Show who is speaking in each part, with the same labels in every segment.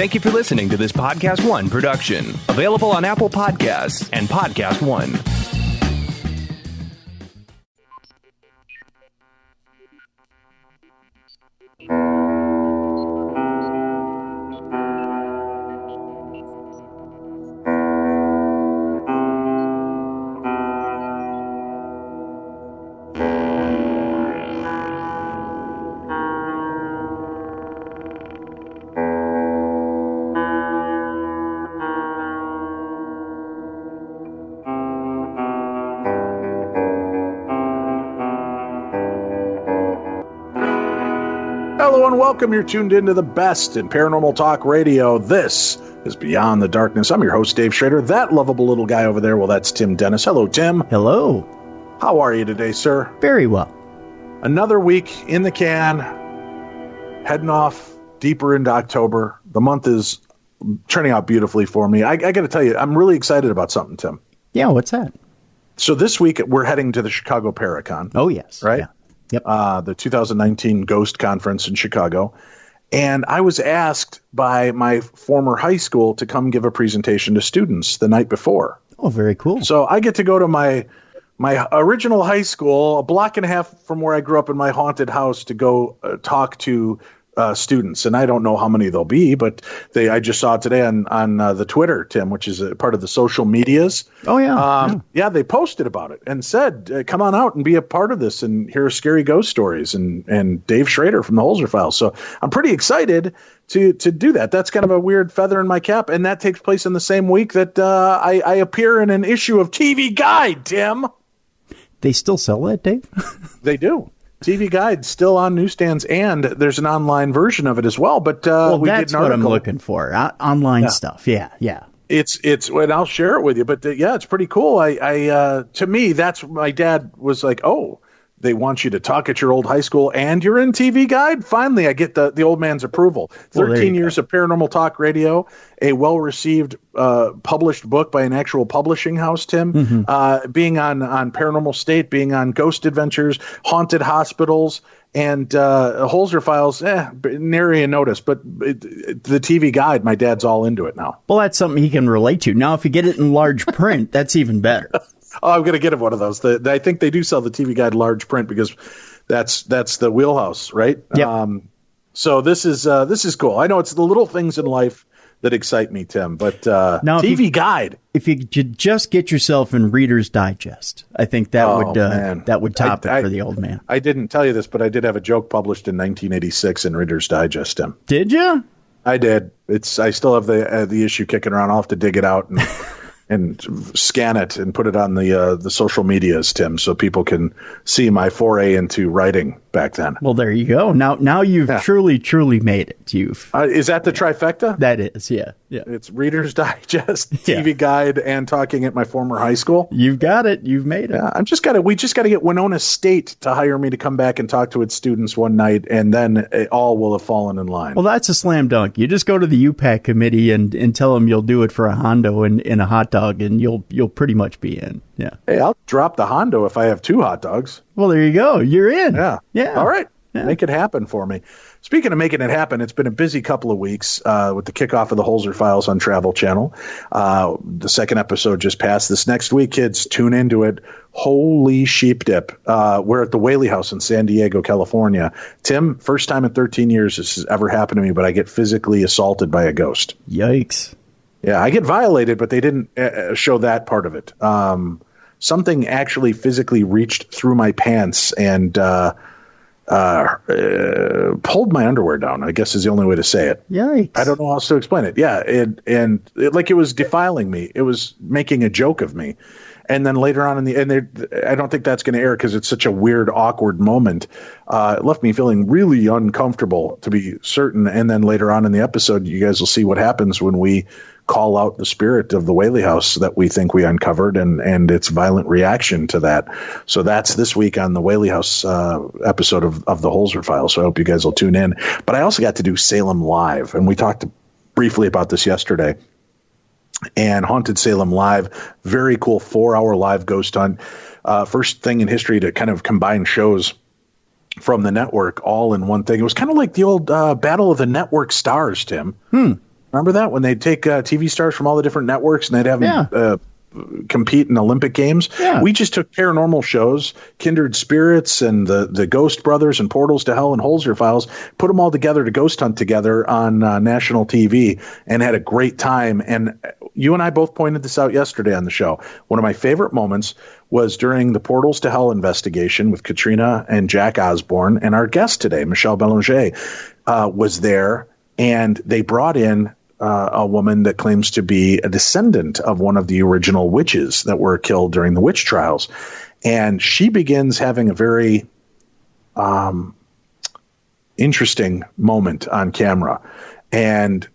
Speaker 1: Thank you for listening to this Podcast One production, available on Apple Podcasts and Podcast One.
Speaker 2: Hello and welcome. You're tuned into the best in paranormal talk radio. This is Beyond the Darkness. I'm your host, Dave Schrader. That lovable little guy over there, well, that's Tim Dennis. Hello, Tim.
Speaker 3: Hello.
Speaker 2: How are you today, sir?
Speaker 3: Very well.
Speaker 2: Another week in the can, heading off deeper into October. The month is turning out beautifully for me. I got to tell you, I'm really excited about something, Tim.
Speaker 3: Yeah, what's that?
Speaker 2: So this week, we're heading to the Chicago Paracon.
Speaker 3: Oh, yes.
Speaker 2: Right?
Speaker 3: Yeah. Yep.
Speaker 2: The 2019 Ghost Conference in Chicago. And I was asked by my former high school to come give a presentation to students the night before.
Speaker 3: Oh, very cool.
Speaker 2: So I get to go to my original high school, a block and a half from where I grew up in my haunted house, to go talk to students. And I don't know how many there'll be, but I just saw it today on the Twitter, Tim, which is a part of the social medias.
Speaker 3: Oh, yeah.
Speaker 2: Yeah, they posted about it and said, come on out and be a part of this and hear scary ghost stories, and Dave Schrader from the Holzer Files. So I'm pretty excited to do that. That's kind of a weird feather in my cap. And that takes place in the same week that I appear in an issue of TV Guide, Tim.
Speaker 3: They still sell that, Dave?
Speaker 2: They do. TV Guide still on newsstands, and there's an online version of it as well. But we
Speaker 3: that's
Speaker 2: did an
Speaker 3: what
Speaker 2: article.
Speaker 3: I'm looking for. Online stuff. Yeah.
Speaker 2: It's and I'll share it with you. But yeah, it's pretty cool. I to me, that's my dad was like, oh, they want you to talk at your old high school and you're in TV Guide. Finally, I get the old man's approval. 13 years of paranormal talk radio, a well-received published book by an actual publishing house, Tim, being on Paranormal State, being on Ghost Adventures, Haunted Hospitals, and Holzer Files, nary a notice. But the TV Guide, my dad's all into it now.
Speaker 3: Well, that's something he can relate to. Now, if you get it in large print, that's even better.
Speaker 2: Oh, I'm going to get him one of those. I think they do sell the TV Guide large print because that's the wheelhouse, right?
Speaker 3: Yep.
Speaker 2: So this is cool. I know it's the little things in life that excite me, Tim, but now, TV Guide.
Speaker 3: If you could just get yourself in Reader's Digest, I think that would top it for the old man.
Speaker 2: I didn't tell you this, but I did have a joke published in 1986 in Reader's Digest, Tim.
Speaker 3: Did you?
Speaker 2: I did. I still have the issue kicking around. I'll have to dig it out and scan it and put it on the social medias, Tim, so people can see my foray into writing back then.
Speaker 3: Well, there you go. Now you've truly made it.
Speaker 2: Is that the trifecta?
Speaker 3: That is, yeah.
Speaker 2: It's Reader's Digest, TV Guide, and talking at my former high school.
Speaker 3: You've got it. You've made it.
Speaker 2: Yeah, we just got to get Winona State to hire me to come back and talk to its students one night, and then it all will have fallen in line.
Speaker 3: Well, that's a slam dunk. You just go to the UPAC committee and tell them you'll do it for a Hondo and a hot dog, and you'll pretty much be in. Yeah.
Speaker 2: Hey, I'll drop the Hondo if I have 2 hot dogs.
Speaker 3: Well, there you go. You're in.
Speaker 2: Yeah. All right. Yeah. Make it happen for me. Speaking of making it happen, it's been a busy couple of weeks with the kickoff of the Holzer Files on Travel Channel. The second episode just passed. This next week, kids, tune into it. Holy sheep dip. We're at the Whaley House in San Diego, California. Tim, first time in 13 years this has ever happened to me, but I get physically assaulted by a ghost.
Speaker 3: Yikes.
Speaker 2: Yeah, I get violated, but they didn't show that part of it. Something actually physically reached through my pants and pulled my underwear down, I guess is the only way to say it.
Speaker 3: Yikes.
Speaker 2: I don't know how else to explain it. Yeah, and like it was defiling me. It was making a joke of me. And then later on I don't think that's going to air because it's such a weird, awkward moment. It left me feeling really uncomfortable, to be certain. And then later on in the episode, you guys will see what happens when we call out the spirit of the Whaley House that we think we uncovered and its violent reaction to that. So that's this week on the Whaley House episode of the Holzer Files. So I hope you guys will tune in. But I also got to do Salem Live, and we talked briefly about this yesterday. And Haunted Salem Live, very cool 4-hour live ghost hunt. First thing in history to kind of combine shows from the network all in one thing. It was kind of like the old Battle of the Network Stars, Tim. Remember that when they'd take TV stars from all the different networks and they'd have them compete in Olympic Games?
Speaker 3: Yeah.
Speaker 2: We just took paranormal shows, Kindred Spirits and the Ghost Brothers and Portals to Hell and Holzer Files, put them all together to ghost hunt together on national TV and had a great time. And you and I both pointed this out yesterday on the show. One of my favorite moments was during the Portals to Hell investigation with Katrina and Jack Osborne, and our guest today, Michelle Belanger, was there, and they brought in a woman that claims to be a descendant of one of the original witches that were killed during the witch trials. And she begins having a very interesting moment on camera. And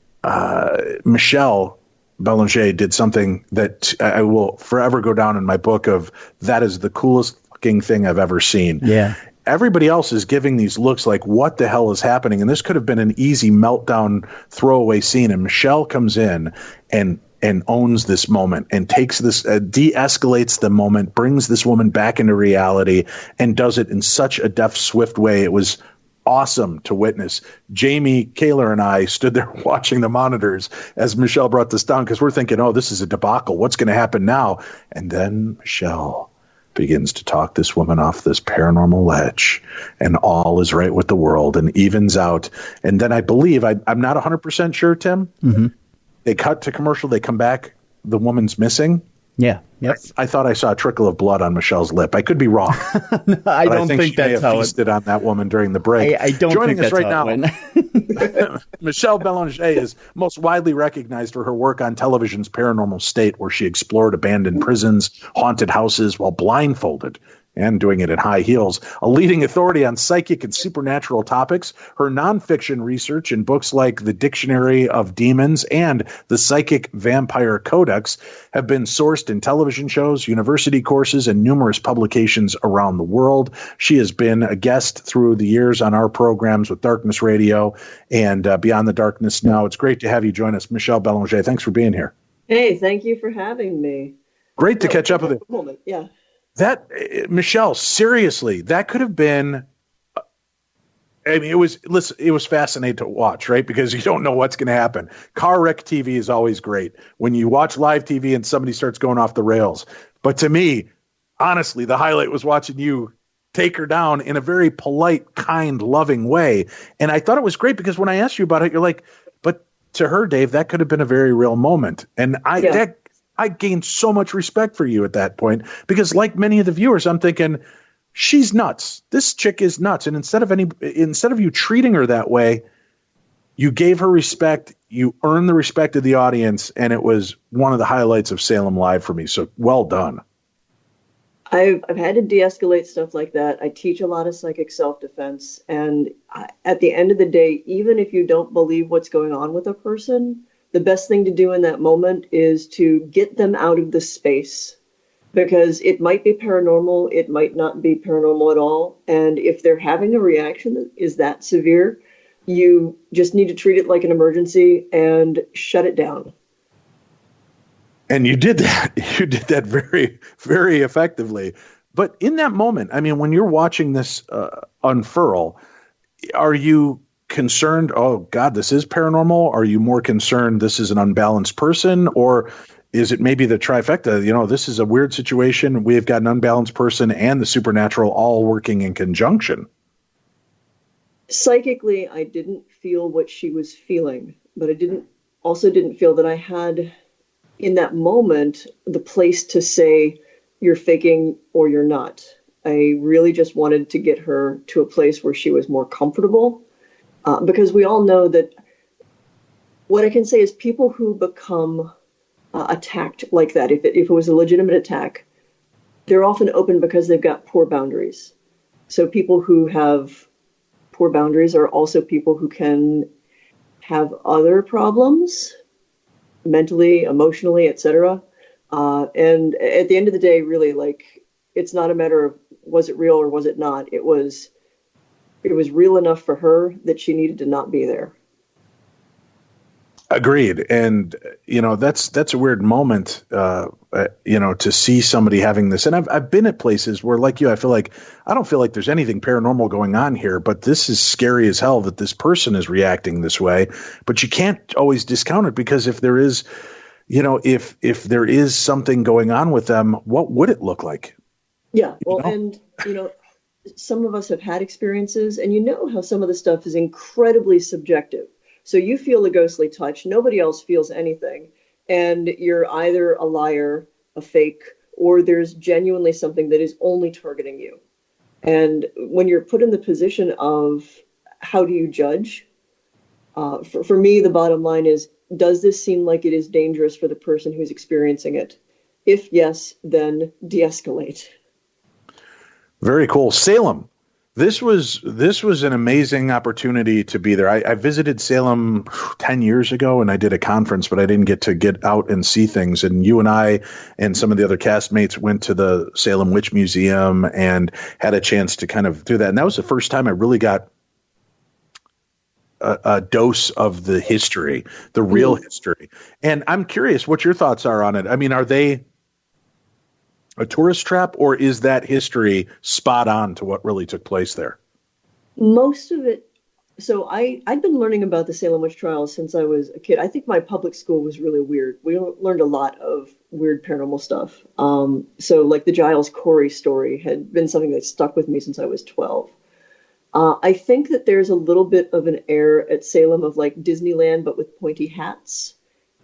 Speaker 2: Michelle Belanger did something that I will forever go down in my book of that is the coolest fucking thing I've ever seen.
Speaker 3: Yeah.
Speaker 2: Everybody else is giving these looks like, what the hell is happening? And this could have been an easy meltdown throwaway scene. And Michelle comes in and owns this moment and takes this, de-escalates the moment, brings this woman back into reality, and does it in such a deft, swift way. It was awesome to witness. Jamie Kaler and I stood there watching the monitors as Michelle brought this down because we're thinking, oh, this is a debacle. What's going to happen now? And then Michelle begins to talk this woman off this paranormal ledge, and all is right with the world and evens out. And then I believe, I'm not 100% sure, Tim, they cut to commercial, they come back, the woman's missing.
Speaker 3: Yeah. Yep.
Speaker 2: I thought I saw a trickle of blood on Michelle's lip. I could be wrong.
Speaker 3: No, I don't think
Speaker 2: she
Speaker 3: that's
Speaker 2: may have
Speaker 3: how
Speaker 2: feasted on that woman during the break.
Speaker 3: I don't
Speaker 2: Joining
Speaker 3: think
Speaker 2: us
Speaker 3: that's
Speaker 2: right
Speaker 3: how
Speaker 2: now, Michelle Belanger is most widely recognized for her work on television's Paranormal State, where she explored abandoned prisons, haunted houses while blindfolded, and doing it in high heels. A leading authority on psychic and supernatural topics, her nonfiction research in books like The Dictionary of Demons and The Psychic Vampire Codex have been sourced in television shows, university courses, and numerous publications around the world. She has been a guest through the years on our programs with Darkness Radio and Beyond the Darkness Now. It's great to have you join us, Michelle Belanger. Thanks for being here.
Speaker 4: Hey, thank you for having me.
Speaker 2: Great to catch up with you.
Speaker 4: Moment. Yeah.
Speaker 2: That, Michelle, seriously, that could have been, I mean, it was fascinating to watch, right? Because you don't know what's going to happen. Car wreck TV is always great when you watch live TV and somebody starts going off the rails. But to me, honestly, the highlight was watching you take her down in a very polite, kind, loving way. And I thought it was great because when I asked you about it, you're like, but to her, Dave, that could have been a very real moment. And I gained so much respect for you at that point because, like many of the viewers, I'm thinking she's nuts. This chick is nuts. And instead of you treating her that way, you gave her respect. You earned the respect of the audience, and it was one of the highlights of Salem Live for me. So well done.
Speaker 4: I've had to de-escalate stuff like that. I teach a lot of psychic self-defense, and at the end of the day, even if you don't believe what's going on with a person, the best thing to do in that moment is to get them out of the space, because it might be paranormal, it might not be paranormal at all. And if they're having a reaction that is that severe, you just need to treat it like an emergency and shut it down.
Speaker 2: And you did that. You did that very, very effectively. But in that moment, I mean, when you're watching this unfurl, are you concerned, oh God, this is paranormal? Are you more concerned this is an unbalanced person? Or is it maybe the trifecta? You know, this is a weird situation. We've got an unbalanced person and the supernatural all working in conjunction.
Speaker 4: Psychically, I didn't feel what she was feeling, but I didn't feel that I had in that moment the place to say you're faking or you're not. I really just wanted to get her to a place where she was more comfortable. Because we all know that what I can say is people who become attacked like that, if it was a legitimate attack, they're often open because they've got poor boundaries. So people who have poor boundaries are also people who can have other problems, mentally, emotionally, etc. And at the end of the day, really, like, it's not a matter of was it real or was it not. It was real enough for her that she needed to not be there.
Speaker 2: Agreed. And, that's a weird moment, to see somebody having this. And I've been at places where, like you, I don't feel like there's anything paranormal going on here, but this is scary as hell that this person is reacting this way. But you can't always discount it, because if there is, if there is something going on with them, what would it look like?
Speaker 4: Yeah. Well, and, some of us have had experiences, and how some of the stuff is incredibly subjective. So you feel a ghostly touch, nobody else feels anything, and you're either a liar, a fake, or there's genuinely something that is only targeting you. And when you're put in the position of how do you judge, for me, the bottom line is, does this seem like it is dangerous for the person who's experiencing it? If yes, then de-escalate.
Speaker 2: Very cool. Salem. This was an amazing opportunity to be there. I visited Salem 10 years ago, and I did a conference, but I didn't get to get out and see things. And you and I and some of the other castmates went to the Salem Witch Museum and had a chance to kind of do that. And that was the first time I really got a dose of the history, the real history. And I'm curious what your thoughts are on it. I mean, are they a tourist trap, or is that history spot on to what really took place there?
Speaker 4: Most of it. So I'd been learning about the Salem witch trials since I was a kid. I think my public school was really weird. We learned a lot of weird paranormal stuff. So like the Giles Corey story had been something that stuck with me since I was 12. I think that there's a little bit of an air at Salem of like Disneyland, but with pointy hats.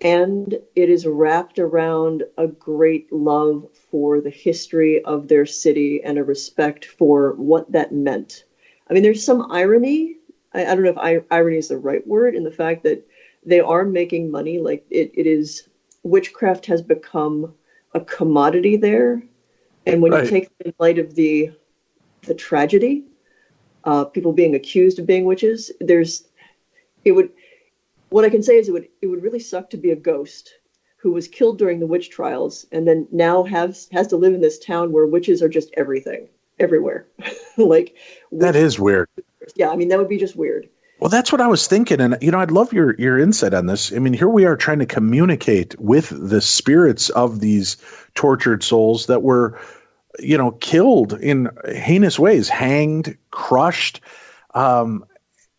Speaker 4: And it is wrapped around a great love for the history of their city and a respect for what that meant. I mean, there's some irony. I don't know if irony is the right word, in the fact that they are making money. Like it is, witchcraft has become a commodity there. And when you take it in light of the tragedy, people being accused of being witches, what I can say is it would really suck to be a ghost who was killed during the witch trials and then now has to live in this town where witches are just everywhere. Like
Speaker 2: that is weird.
Speaker 4: Yeah, I mean, that would be just weird.
Speaker 2: Well, that's what I was thinking. And, I'd love your insight on this. I mean, here we are trying to communicate with the spirits of these tortured souls that were, killed in heinous ways, hanged, crushed,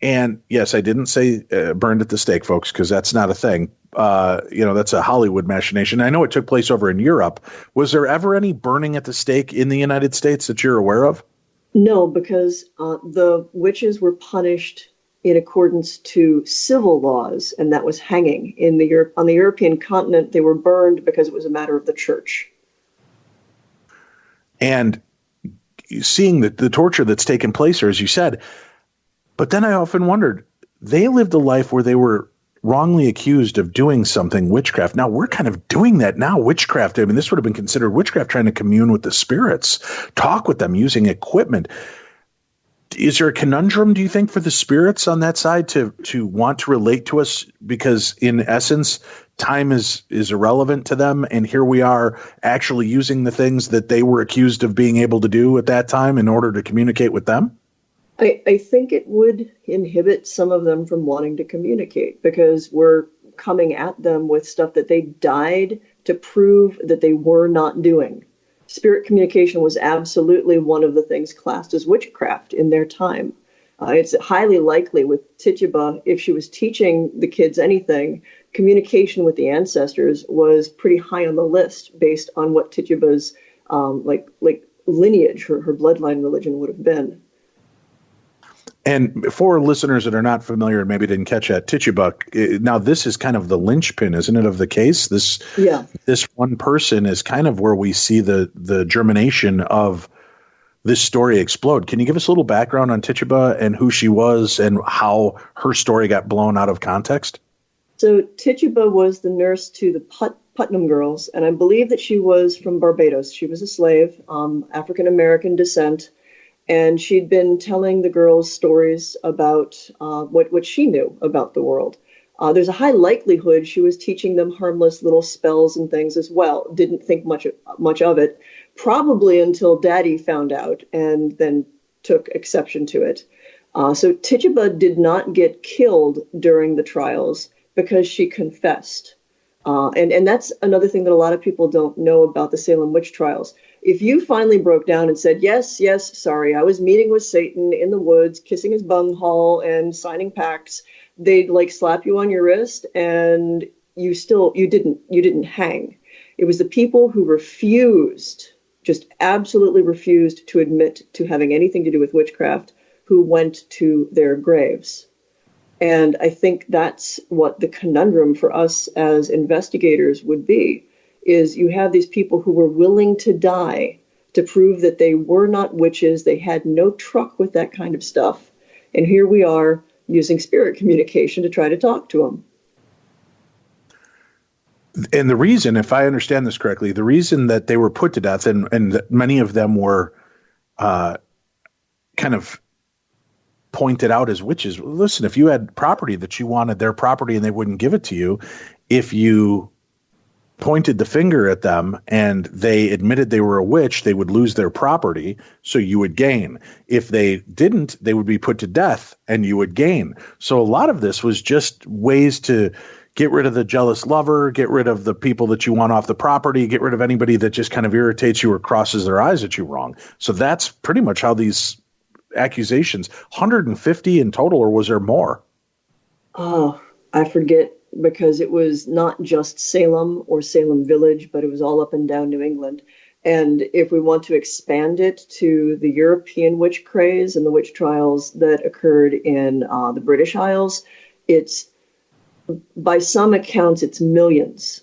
Speaker 2: and yes, I didn't say burned at the stake, folks, because that's not a thing. That's a Hollywood machination. I know it took place over in Europe. Was there ever any burning at the stake in the United States that you're aware of?
Speaker 4: No, because the witches were punished in accordance to civil laws, and that was hanging. On the European continent, they were burned because it was a matter of the church. And
Speaker 2: seeing the torture that's taken place here, as you said. But then I often wondered, they lived a life where they were wrongly accused of doing something witchcraft. Now we're kind of doing that now, witchcraft. I mean, this would have been considered witchcraft, trying to commune with the spirits, talk with them using equipment. Is there a conundrum, do you think, for the spirits on that side to want to relate to us? Because in essence, time is irrelevant to them. And here we are actually using the things that they were accused of being able to do at that time in order to communicate with them?
Speaker 4: I think it would inhibit some of them from wanting to communicate, because we're coming at them with stuff that they died to prove that they were not doing. Spirit communication was absolutely one of the things classed as witchcraft in their time. It's highly likely with Tituba, if she was teaching the kids anything, communication with the ancestors was pretty high on the list based on what Tituba's like lineage, her bloodline religion would have been.
Speaker 2: And for listeners that are not familiar and maybe didn't catch that, Tituba, now this is kind of the linchpin, isn't it, of the case? This one person is kind of where we see the germination of this story explode. Can you give us a little background on Tituba and who she was and how her story got blown out of context?
Speaker 4: So Tituba was the nurse to the Putnam girls, and I believe that she was from Barbados. She was a slave, African-American descent. And she'd been telling the girls stories about what she knew about the world. There's a high likelihood she was teaching them harmless little spells and things as well. Didn't think much of it, probably until Daddy found out and then took exception to it. So Tituba did not get killed during the trials. because she confessed. And that's another thing that a lot of people don't know about the Salem witch trials. If you finally broke down and said, yes, sorry, I was meeting with Satan in the woods, kissing his bunghole and signing pacts, they'd like slap you on your wrist, and you didn't hang. It was the people who refused, just absolutely refused to admit to having anything to do with witchcraft, who went to their graves. And I think that's what the conundrum for us as investigators would be, is you have these people who were willing to die to prove that they were not witches. They had no truck with that kind of stuff. And here we are using spirit communication to try to talk to them.
Speaker 2: And the reason, if I understand this correctly, the reason that they were put to death, and that many of them were kind of pointed out as witches. Listen, if you had property that you wanted their property and they wouldn't give it to you, if you pointed the finger at them and they admitted they were a witch, they would lose their property, so you would gain. If they didn't, they would be put to death and you would gain. So a lot of this was just ways to get rid of the jealous lover, get rid of the people that you want off the property, get rid of anybody that just kind of irritates you or crosses their eyes at you wrong. So that's pretty much how these accusations, 150 in total, or was there more?
Speaker 4: Oh, I forget, because it was not just Salem or Salem Village, but it was all up and down New England. And if we want to expand it to the European witch craze and the witch trials that occurred in the British Isles, it's, by some accounts, it's millions.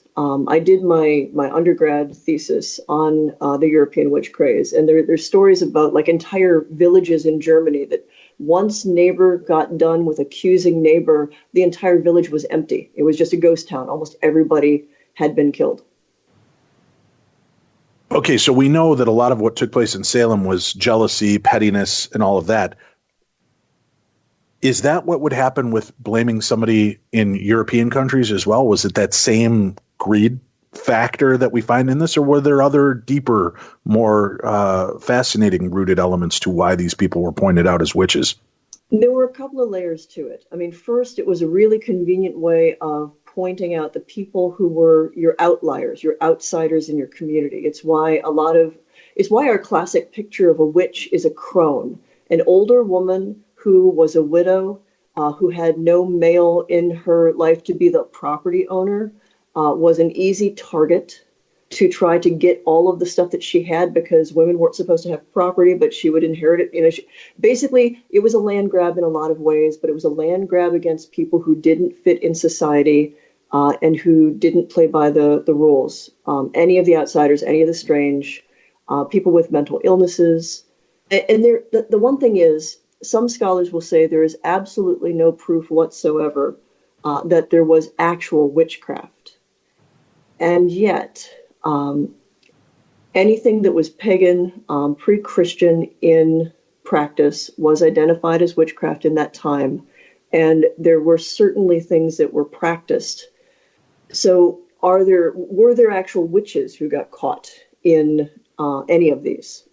Speaker 4: I did my undergrad thesis on the European witch craze, and there's stories about like entire villages in Germany that once neighbor got done with accusing neighbor, the entire village was empty. It was just a ghost town. Almost everybody had been killed.
Speaker 2: Okay, so we know that a lot of what took place in Salem was jealousy, pettiness, and all of that. Is that what would happen with blaming somebody in European countries as well? Was it that same greed factor that we find in this, or were there other deeper, more fascinating rooted elements to why these people were pointed out as witches?
Speaker 4: There were a couple of layers to it. I mean, first, it was a really convenient way of pointing out the people who were your outliers, your outsiders in your community. It's why our classic picture of a witch is a crone, an older woman who was a widow, who had no male in her life to be the property owner, was an easy target to try to get all of the stuff that she had, because women weren't supposed to have property, but she would inherit it. You know, basically, it was a land grab in a lot of ways, but it was a land grab against people who didn't fit in society and who didn't play by the rules. Any of the outsiders, any of the strange, people with mental illnesses. And the one thing is, some scholars will say there is absolutely no proof whatsoever that there was actual witchcraft. And yet, anything that was pagan, pre-Christian in practice was identified as witchcraft in that time. And there were certainly things that were practiced. So were there actual witches who got caught in any of these?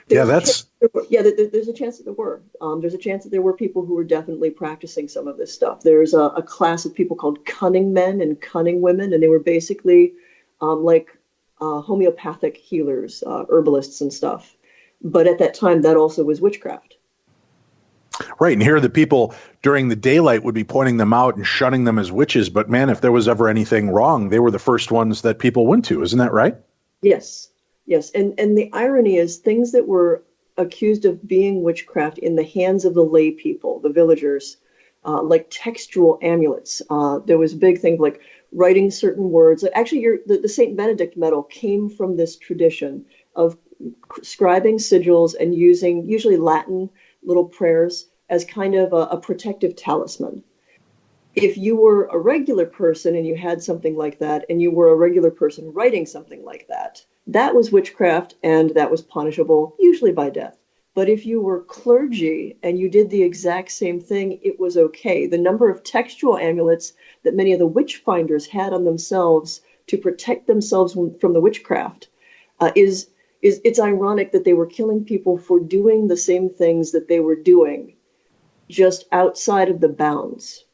Speaker 4: There's a chance that there were. There's a chance that there were people who were definitely practicing some of this stuff. There's a class of people called cunning men and cunning women, and they were basically homeopathic healers, herbalists and stuff. But at that time, that also was witchcraft.
Speaker 2: Right, and here the people during the daylight would be pointing them out and shunning them as witches. But man, if there was ever anything wrong, they were the first ones that people went to. Isn't that right?
Speaker 4: Yes. And the irony is, things that were accused of being witchcraft in the hands of the lay people, the villagers, like textual amulets. There was a big thing like writing certain words. Actually, the St. Benedict medal came from this tradition of scribing sigils and using usually Latin little prayers as kind of a protective talisman. If you were a regular person and you had something like that, and you were a regular person writing something like that, that was witchcraft, and that was punishable, usually by death. But if you were clergy and you did the exact same thing, it was okay. The number of textual amulets that many of the witch finders had on themselves to protect themselves from the witchcraft it's ironic that they were killing people for doing the same things that they were doing, just outside of the bounds.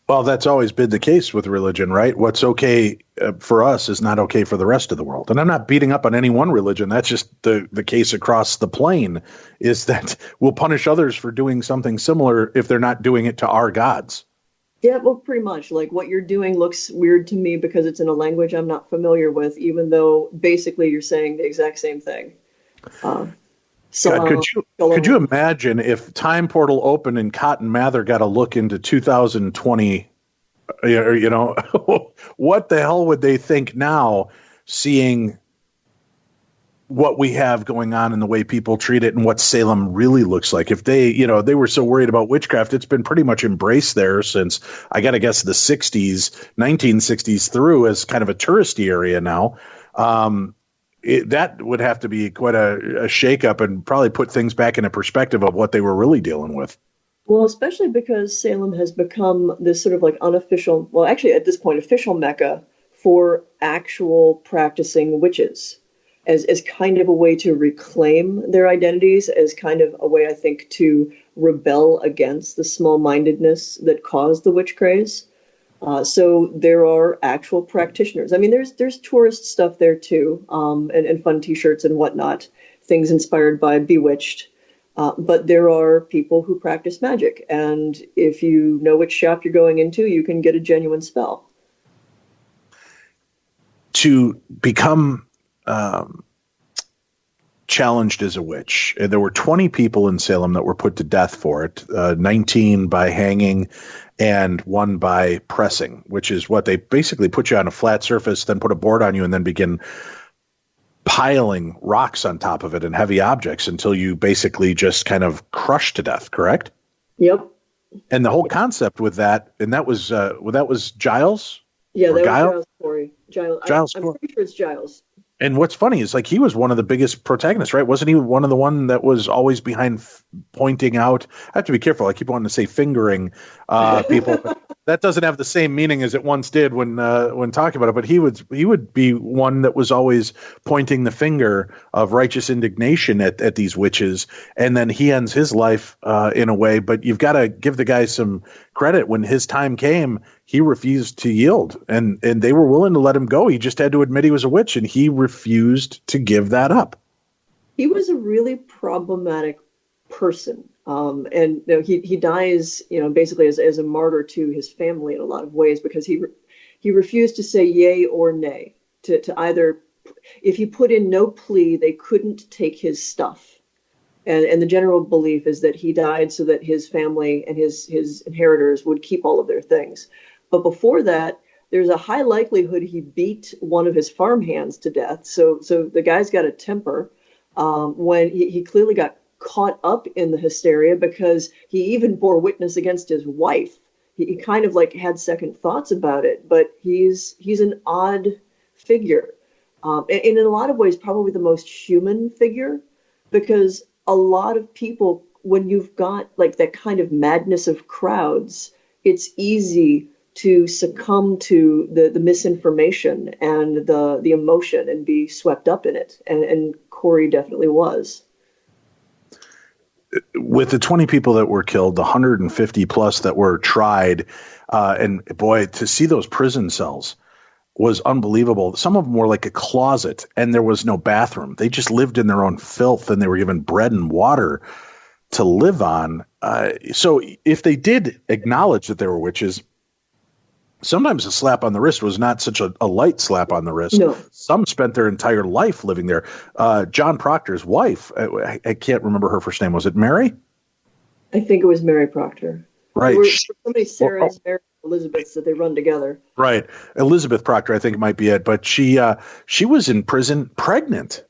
Speaker 2: Well, that's always been the case with religion, right? What's okay for us is not okay for the rest of the world. And I'm not beating up on any one religion. That's just the case across the plane, is that we'll punish others for doing something similar if they're not doing it to our gods.
Speaker 4: Yeah, well, pretty much. Like, what you're doing looks weird to me because it's in a language I'm not familiar with, even though basically you're saying the exact same thing.
Speaker 2: God, could you imagine if Time Portal opened and Cotton Mather got a look into 2020? You know, what the hell would they think now, seeing what we have going on and the way people treat it and what Salem really looks like? If they were so worried about witchcraft, it's been pretty much embraced there since, I got to guess, the 1960s through, as kind of a touristy area now. That would have to be quite a shakeup and probably put things back in a perspective of what they were really dealing with.
Speaker 4: Well, especially because Salem has become this sort of like unofficial, well, actually at this point, official mecca for actual practicing witches, as kind of a way to reclaim their identities, as kind of a way, I think, to rebel against the small-mindedness that caused the witch craze. So there are actual practitioners. I mean, there's tourist stuff there too, and fun T-shirts and whatnot, things inspired by Bewitched. But there are people who practice magic, and if you know which shop you're going into, you can get a genuine spell.
Speaker 2: To become challenged as a witch, there were 20 people in Salem that were put to death for it, 19 by hanging and 1 by pressing, which is what they basically put you on a flat surface, then put a board on you, and then begin piling rocks on top of it and heavy objects until you basically just kind of crush to death, correct?
Speaker 4: Yep.
Speaker 2: And the whole concept with that, and that was Giles?
Speaker 4: Yeah, that was
Speaker 2: Giles?
Speaker 4: Giles Corey.
Speaker 2: Giles
Speaker 4: I'm pretty sure it's Giles.
Speaker 2: And what's funny is, like, he was one of the biggest protagonists, right? Wasn't he one of the one that was always behind pointing out? I have to be careful. I keep wanting to say fingering people. That doesn't have the same meaning as it once did when talking about it. But he would be one that was always pointing the finger of righteous indignation at these witches. And then he ends his life in a way. But you've got to give the guy some credit. When his time came, he refused to yield, and they were willing to let him go. He just had to admit he was a witch, and he refused to give that up.
Speaker 4: He was a really problematic person. And he dies, basically as a martyr to his family in a lot of ways, because he refused to say yay or nay to either. If he put in no plea, they couldn't take his stuff. And the general belief is that he died so that his family and his inheritors would keep all of their things. But before that, there's a high likelihood he beat one of his farmhands to death. So the guy's got a temper. When he clearly got caught up in the hysteria, because he even bore witness against his wife. He kind of like had second thoughts about it, but he's an odd figure. And in a lot of ways, probably the most human figure, because a lot of people, when you've got like that kind of madness of crowds, it's easy to succumb to the misinformation and the emotion and be swept up in it. And Corey definitely was.
Speaker 2: With the 20 people that were killed, the 150 plus that were tried, and boy, to see those prison cells was unbelievable. Some of them were like a closet, and there was no bathroom. They just lived in their own filth, and they were given bread and water to live on. So if they did acknowledge that they were witches, sometimes a slap on the wrist was not such a light slap on the wrist.
Speaker 4: No.
Speaker 2: Some spent their entire life living there. John Proctor's wife, I can't remember her first name. Was it Mary?
Speaker 4: I think it was Mary Proctor.
Speaker 2: Right.
Speaker 4: Somebody, Sarah's Mary Elizabeth, that they run together. Right.
Speaker 2: Elizabeth Proctor, I think, might be it. But she was in prison pregnant.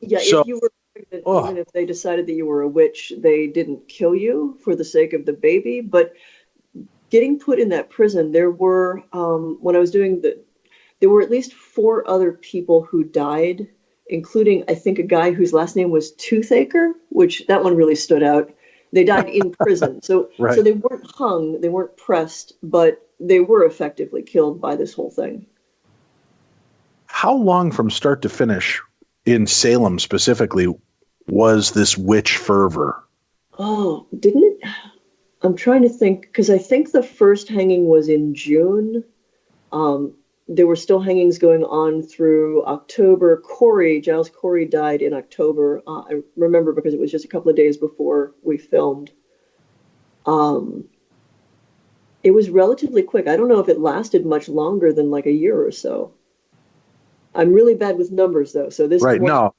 Speaker 4: Yeah, so, if you were pregnant, even if they decided that you were a witch, they didn't kill you for the sake of the baby. But getting put in that prison, there were, when I was doing there were at least 4 other people who died, including, I think, a guy whose last name was Toothaker, which that one really stood out. They died in prison. So,
Speaker 2: right.
Speaker 4: So they weren't hung, they weren't pressed, but they were effectively killed by this whole thing.
Speaker 2: How long from start to finish in Salem specifically was this witch fervor?
Speaker 4: Oh, didn't it? I'm trying to think, because I think the first hanging was in June. There were still hangings going on through October. Giles Corey died in October. I remember because it was just a couple of days before we filmed. It was relatively quick. I don't know if it lasted much longer than like a year or so. I'm really bad with numbers, though. So this
Speaker 2: right.
Speaker 4: is
Speaker 2: No,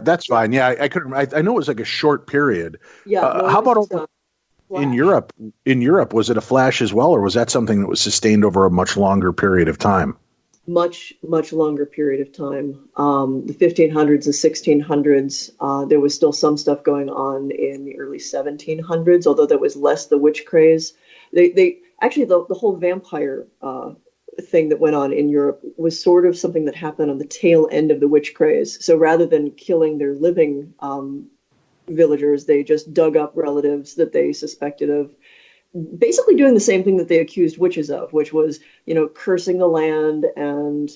Speaker 2: that's fine. Yeah, I couldn't. I know it was like a short period.
Speaker 4: Yeah. No,
Speaker 2: how about over in Europe? In Europe, was it a flash as well, or was that something that was sustained over a much longer period of time?
Speaker 4: Much longer period of time. The 1500s, the 1600s. There was still some stuff going on in the early 1700s, although there was less the witch craze. They actually the whole vampire thing that went on in Europe was sort of something that happened on the tail end of the witch craze. So rather than killing their living villagers, they just dug up relatives that they suspected of basically doing the same thing that they accused witches of, which was, cursing the land and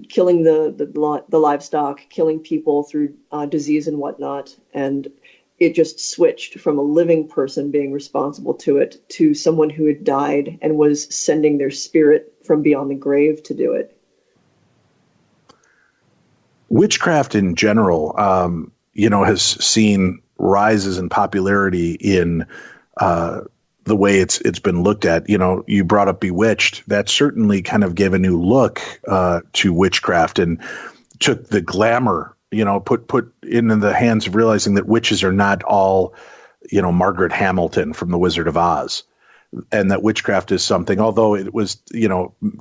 Speaker 4: killing the livestock, killing people through disease and whatnot. And it just switched from a living person being responsible to it to someone who had died and was sending their spirit from beyond the grave to do it.
Speaker 2: Witchcraft in general, has seen rises in popularity in the way it's been looked at. You brought up Bewitched. That certainly kind of gave a new look to witchcraft and took the glamour, put into the hands of realizing that witches are not all, Margaret Hamilton from The Wizard of Oz. And that witchcraft is something, although it was,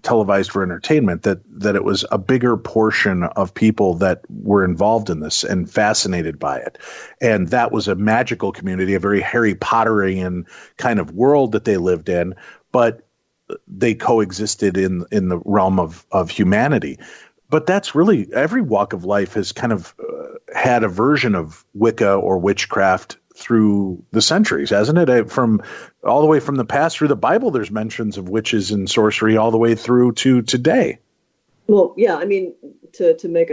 Speaker 2: televised for entertainment, that it was a bigger portion of people that were involved in this and fascinated by it. And that was a magical community, a very Harry Potterian kind of world that they lived in, but they coexisted in the realm of humanity. But that's really, every walk of life has kind of had a version of Wicca or witchcraft through the centuries, hasn't it? From all the way from the past through the Bible, there's mentions of witches and sorcery all the way through to today.
Speaker 4: Well, yeah, I mean, to make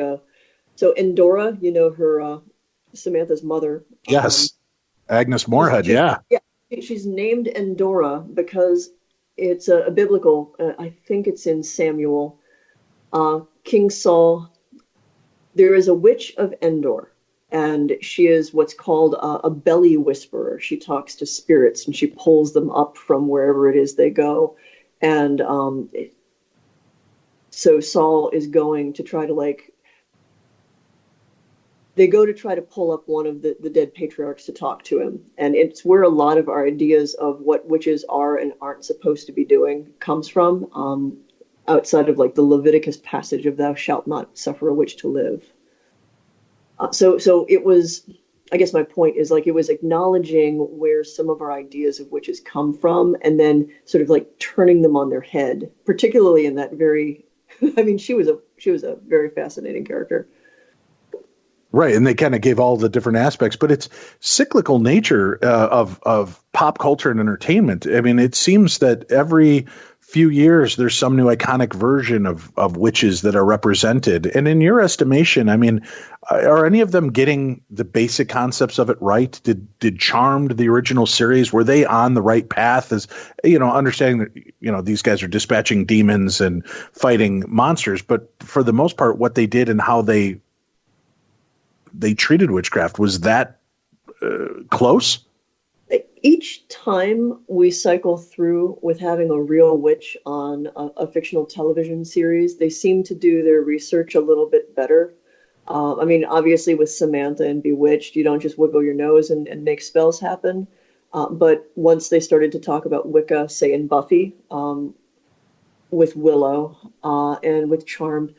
Speaker 4: so Endora, her Samantha's mother.
Speaker 2: Yes, Agnes Moorehead. Yeah,
Speaker 4: she's named Endora because it's a biblical. I think it's in Samuel. King Saul. There is a witch of Endor. And she is what's called a belly whisperer. She talks to spirits and she pulls them up from wherever it is they go. And so Saul is going to try to they go to try to pull up one of the dead patriarchs to talk to him. And it's where a lot of our ideas of what witches are and aren't supposed to be doing comes from, outside of the Leviticus passage of thou shalt not suffer a witch to live. So it was, I guess my point is it was acknowledging where some of our ideas of witches come from and then sort of turning them on their head, particularly in that she was a very fascinating character.
Speaker 2: Right. And they kind of gave all the different aspects, but it's cyclical nature of pop culture and entertainment. I mean, it seems that every few years there's some new iconic version of witches that are represented. And in your estimation, I mean, are any of them getting the basic concepts of it right? Did Charmed, the original series, were they on the right path, as understanding that these guys are dispatching demons and fighting monsters, but for the most part what they did and how they treated witchcraft, was that close?
Speaker 4: Each time we cycle through with having a real witch on a fictional television series, they seem to do their research a little bit better. I mean, obviously with Samantha and Bewitched, you don't just wiggle your nose and make spells happen. But once they started to talk about Wicca, say in Buffy, with Willow and with Charmed,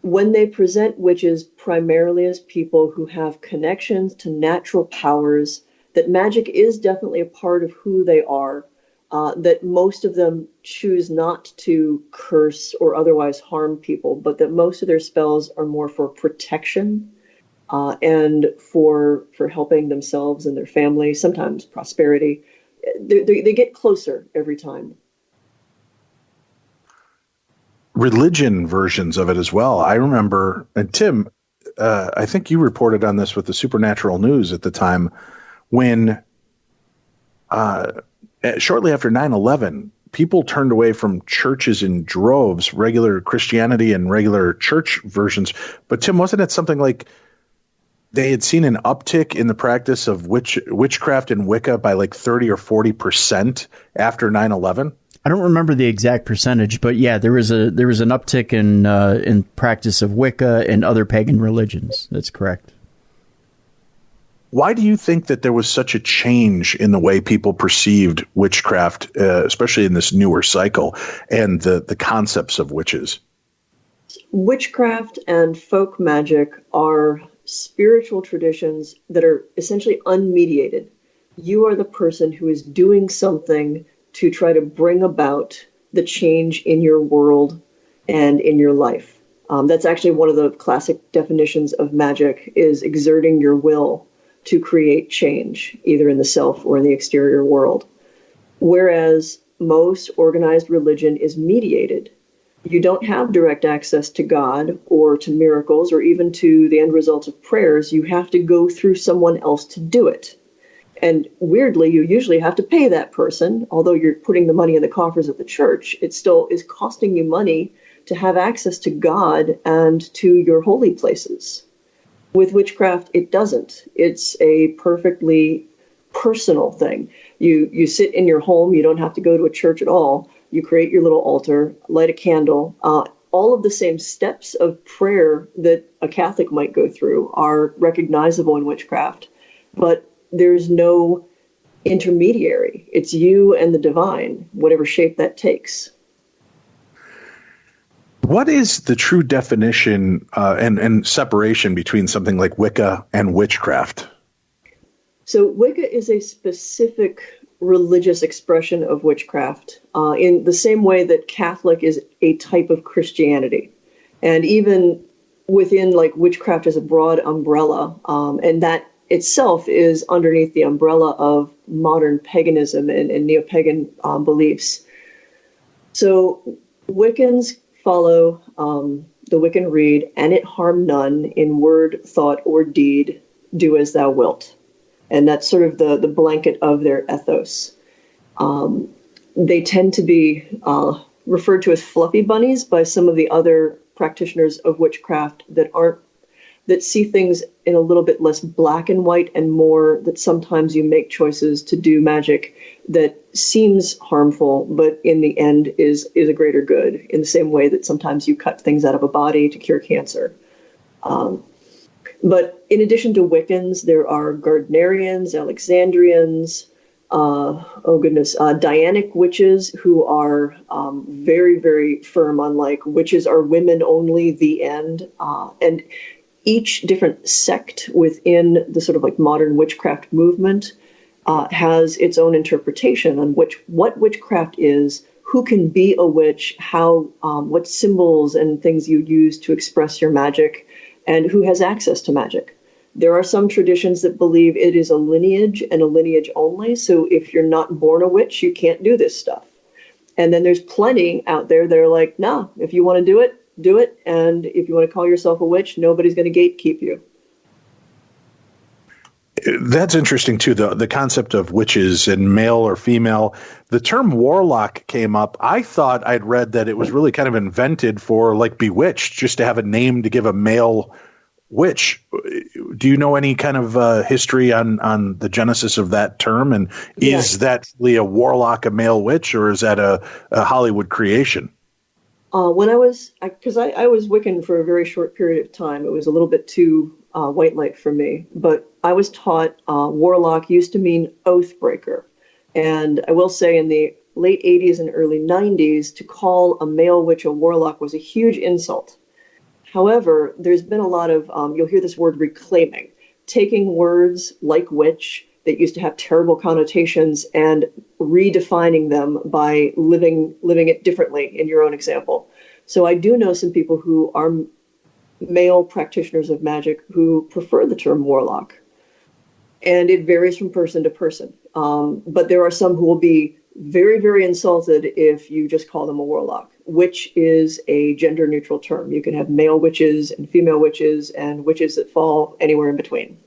Speaker 4: when they present witches primarily as people who have connections to natural powers, that magic is definitely a part of who they are, that most of them choose not to curse or otherwise harm people, but that most of their spells are more for protection and for helping themselves and their family, sometimes prosperity. They get closer every time.
Speaker 2: Religion versions of it as well. I remember, and Tim, I think you reported on this with the Supernatural News at the time, when shortly after 9/11, people turned away from churches in droves, regular Christianity and regular church versions. But Tim, wasn't it something like they had seen an uptick in the practice of witchcraft and Wicca by like 30 or 40% after 9/11?
Speaker 3: I don't remember the exact percentage, but yeah, there was an uptick in practice of Wicca and other pagan religions. That's correct.
Speaker 2: Why do you think that there was such a change in the way people perceived witchcraft, especially in this newer cycle, and the concepts of witches?
Speaker 4: Witchcraft and folk magic are spiritual traditions that are essentially unmediated. You are the person who is doing something to try to bring about the change in your world and in your life. That's actually one of the classic definitions of magic, is exerting your will to create change, either in the self or in the exterior world. Whereas most organized religion is mediated. You don't have direct access to God or to miracles or even to the end result of prayers. You have to go through someone else to do it. And weirdly, you usually have to pay that person. Although you're putting the money in the coffers of the church, it still is costing you money to have access to God and to your holy places. With witchcraft, it doesn't. It's a perfectly personal thing. You sit in your home. You don't have to go to a church at all. You create your little altar, light a candle. All of the same steps of prayer that a Catholic might go through are recognizable in witchcraft, but there's no intermediary. It's you and the divine, whatever shape that takes.
Speaker 2: What is the true definition and separation between something like Wicca and witchcraft?
Speaker 4: So Wicca is a specific religious expression of witchcraft, in the same way that Catholic is a type of Christianity. And even within like witchcraft is a broad umbrella, and that itself is underneath the umbrella of modern paganism and neo-pagan beliefs. So Wiccans follow the Wiccan Rede, and it harm none in word, thought, or deed, do as thou wilt. And that's sort of the blanket of their ethos. They tend to be referred to as fluffy bunnies by some of the other practitioners of witchcraft that see things in a little bit less black and white, and more that sometimes you make choices to do magic that seems harmful, but in the end is a greater good, in the same way that sometimes you cut things out of a body to cure cancer. But in addition to Wiccans, there are Gardnerians, Alexandrians, Dianic witches, who are very, very firm on like witches are women only, the end. And each different sect within the sort of like modern witchcraft movement has its own interpretation on what witchcraft is, who can be a witch, how, what symbols and things you use to express your magic, and who has access to magic. There are some traditions that believe it is a lineage and a lineage only. So if you're not born a witch, you can't do this stuff. And then there's plenty out there that are like, nah, if you want to do it, do it. And if you want to call yourself a witch, nobody's going to gatekeep you.
Speaker 2: That's interesting, too, the concept of witches and male or female. The term warlock came up. I thought I'd read that it was really kind of invented for like bewitched, just to have a name to give a male witch. Do you know any kind of history on the genesis of that term? And is that really a warlock, a male witch, or is that a Hollywood creation?
Speaker 4: When I was Wiccan for a very short period of time. It was a little bit too white light for me, but I was taught warlock used to mean oath breaker. And I will say in the late 80s and early 90s, to call a male witch a warlock was a huge insult. However, there's been a lot of, you'll hear this word reclaiming, taking words like witch that used to have terrible connotations and redefining them by living it differently in your own example. So I do know some people who are male practitioners of magic who prefer the term warlock. And it varies from person to person. But there are some who will be very, very insulted if you just call them a warlock. Witch is a gender-neutral term. You can have male witches and female witches and witches that fall anywhere in between.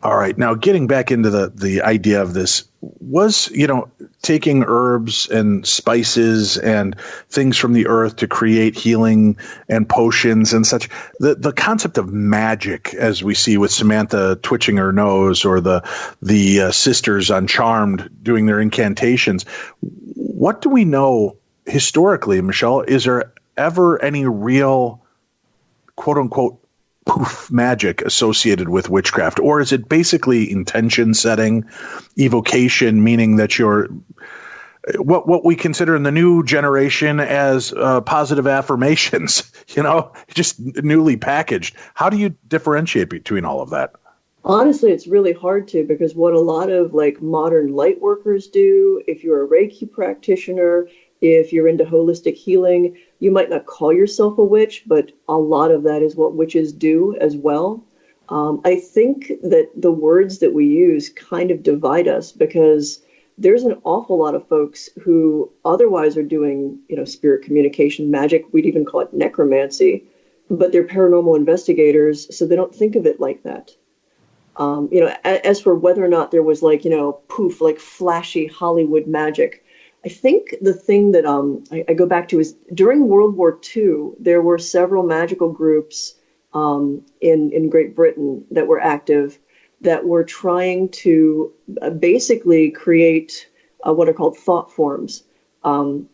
Speaker 2: All right. Now, getting back into the idea of this, was, taking herbs and spices and things from the earth to create healing and potions and such. The concept of magic, as we see with Samantha twitching her nose, or the sisters on Charmed doing their incantations. What do we know historically, Michelle? Is there ever any real, quote unquote, poof magic associated with witchcraft, or is it basically intention setting, evocation, meaning that you're what we consider in the new generation as positive affirmations, just newly packaged? How do you differentiate between all of that?
Speaker 4: Honestly, it's really hard to, because what a lot of modern light workers do, if you're a Reiki practitioner, if you're into holistic healing, you might not call yourself a witch, but a lot of that is what witches do as well. I think that the words that we use kind of divide us, because there's an awful lot of folks who otherwise are doing, spirit communication, magic. We'd even call it necromancy, but they're paranormal investigators, so they don't think of it like that. As for whether or not there was poof, flashy Hollywood magic, I think the thing that I go back to is during World War II, there were several magical groups in Great Britain that were active, that were trying to basically create what are called thought forms, kind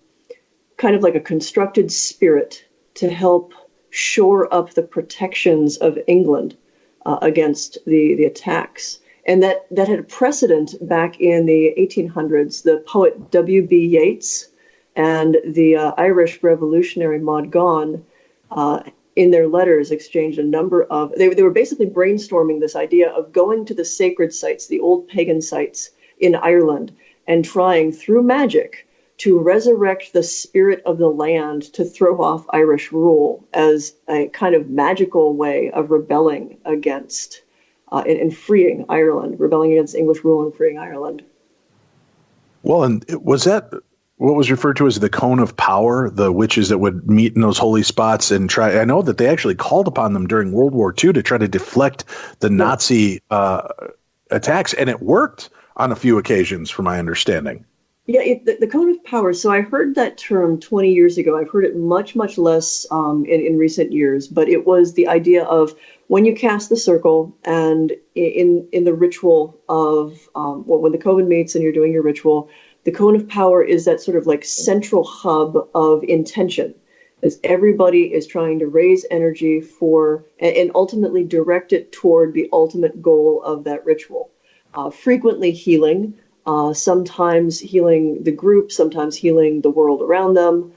Speaker 4: of like a constructed spirit to help shore up the protections of England against the attacks. And that had a precedent back in the 1800s. The poet W.B. Yeats and the Irish revolutionary Maud Gonne, in their letters, exchanged a number of... They were basically brainstorming this idea of going to the sacred sites, the old pagan sites in Ireland, and trying, through magic, to resurrect the spirit of the land to throw off Irish rule as a kind of magical way of rebelling against... and freeing Ireland, rebelling against English rule and freeing Ireland.
Speaker 2: Well, and was that what was referred to as the cone of power, the witches that would meet in those holy spots and try? I know that they actually called upon them during World War II to try to deflect the Nazi attacks, and it worked on a few occasions, from my understanding.
Speaker 4: Yeah, the cone of power. So I heard that term 20 years ago. I've heard it much, much less in recent years, but it was the idea of when you cast the circle and in the ritual of, when the coven meets and you're doing your ritual, the cone of power is that sort of central hub of intention, as everybody is trying to raise energy for and ultimately direct it toward the ultimate goal of that ritual. Frequently healing, sometimes healing the group, sometimes healing the world around them.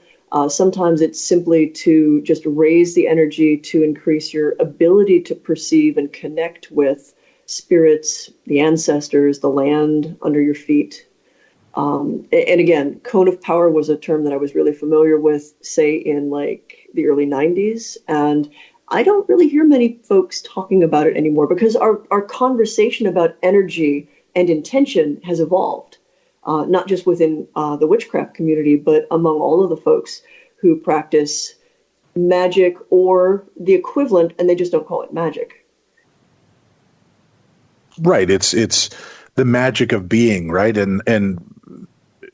Speaker 4: Sometimes it's simply to just raise the energy to increase your ability to perceive and connect with spirits, the ancestors, the land under your feet. And again, cone of power was a term that I was really familiar with, say, in the early 90s. And I don't really hear many folks talking about it anymore, because our conversation about energy and intention has evolved. Not just within the witchcraft community, but among all of the folks who practice magic or the equivalent, and they just don't call it magic.
Speaker 2: Right. It's the magic of being, right? And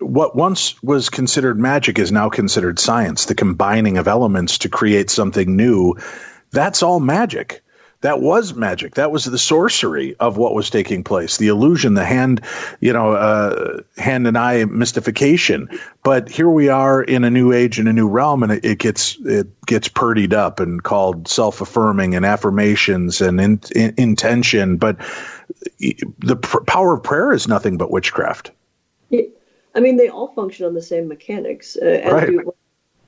Speaker 2: what once was considered magic is now considered science, the combining of elements to create something new. That's all magic. That was magic. That was the sorcery of what was taking place, the illusion, the hand and eye mystification. But here we are in a new age, in a new realm, and it gets purdied up and called self-affirming and affirmations and intention. But the power of prayer is nothing but witchcraft.
Speaker 4: I mean, they all function on the same mechanics.
Speaker 2: Right.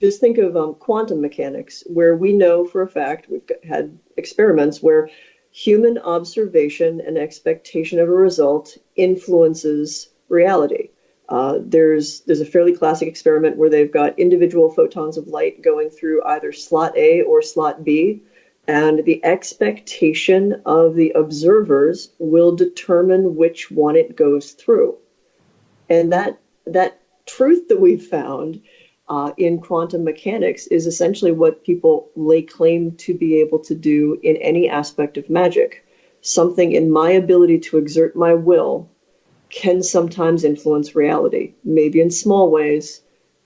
Speaker 4: Just think of quantum mechanics, where we know for a fact, we've had experiments where human observation and expectation of a result influences reality. There's a fairly classic experiment where they've got individual photons of light going through either slot A or slot B, and the expectation of the observers will determine which one it goes through. And that truth that we've found in quantum mechanics is essentially what people lay claim to be able to do in any aspect of magic. something in my ability to exert my will can sometimes influence reality, maybe in small ways,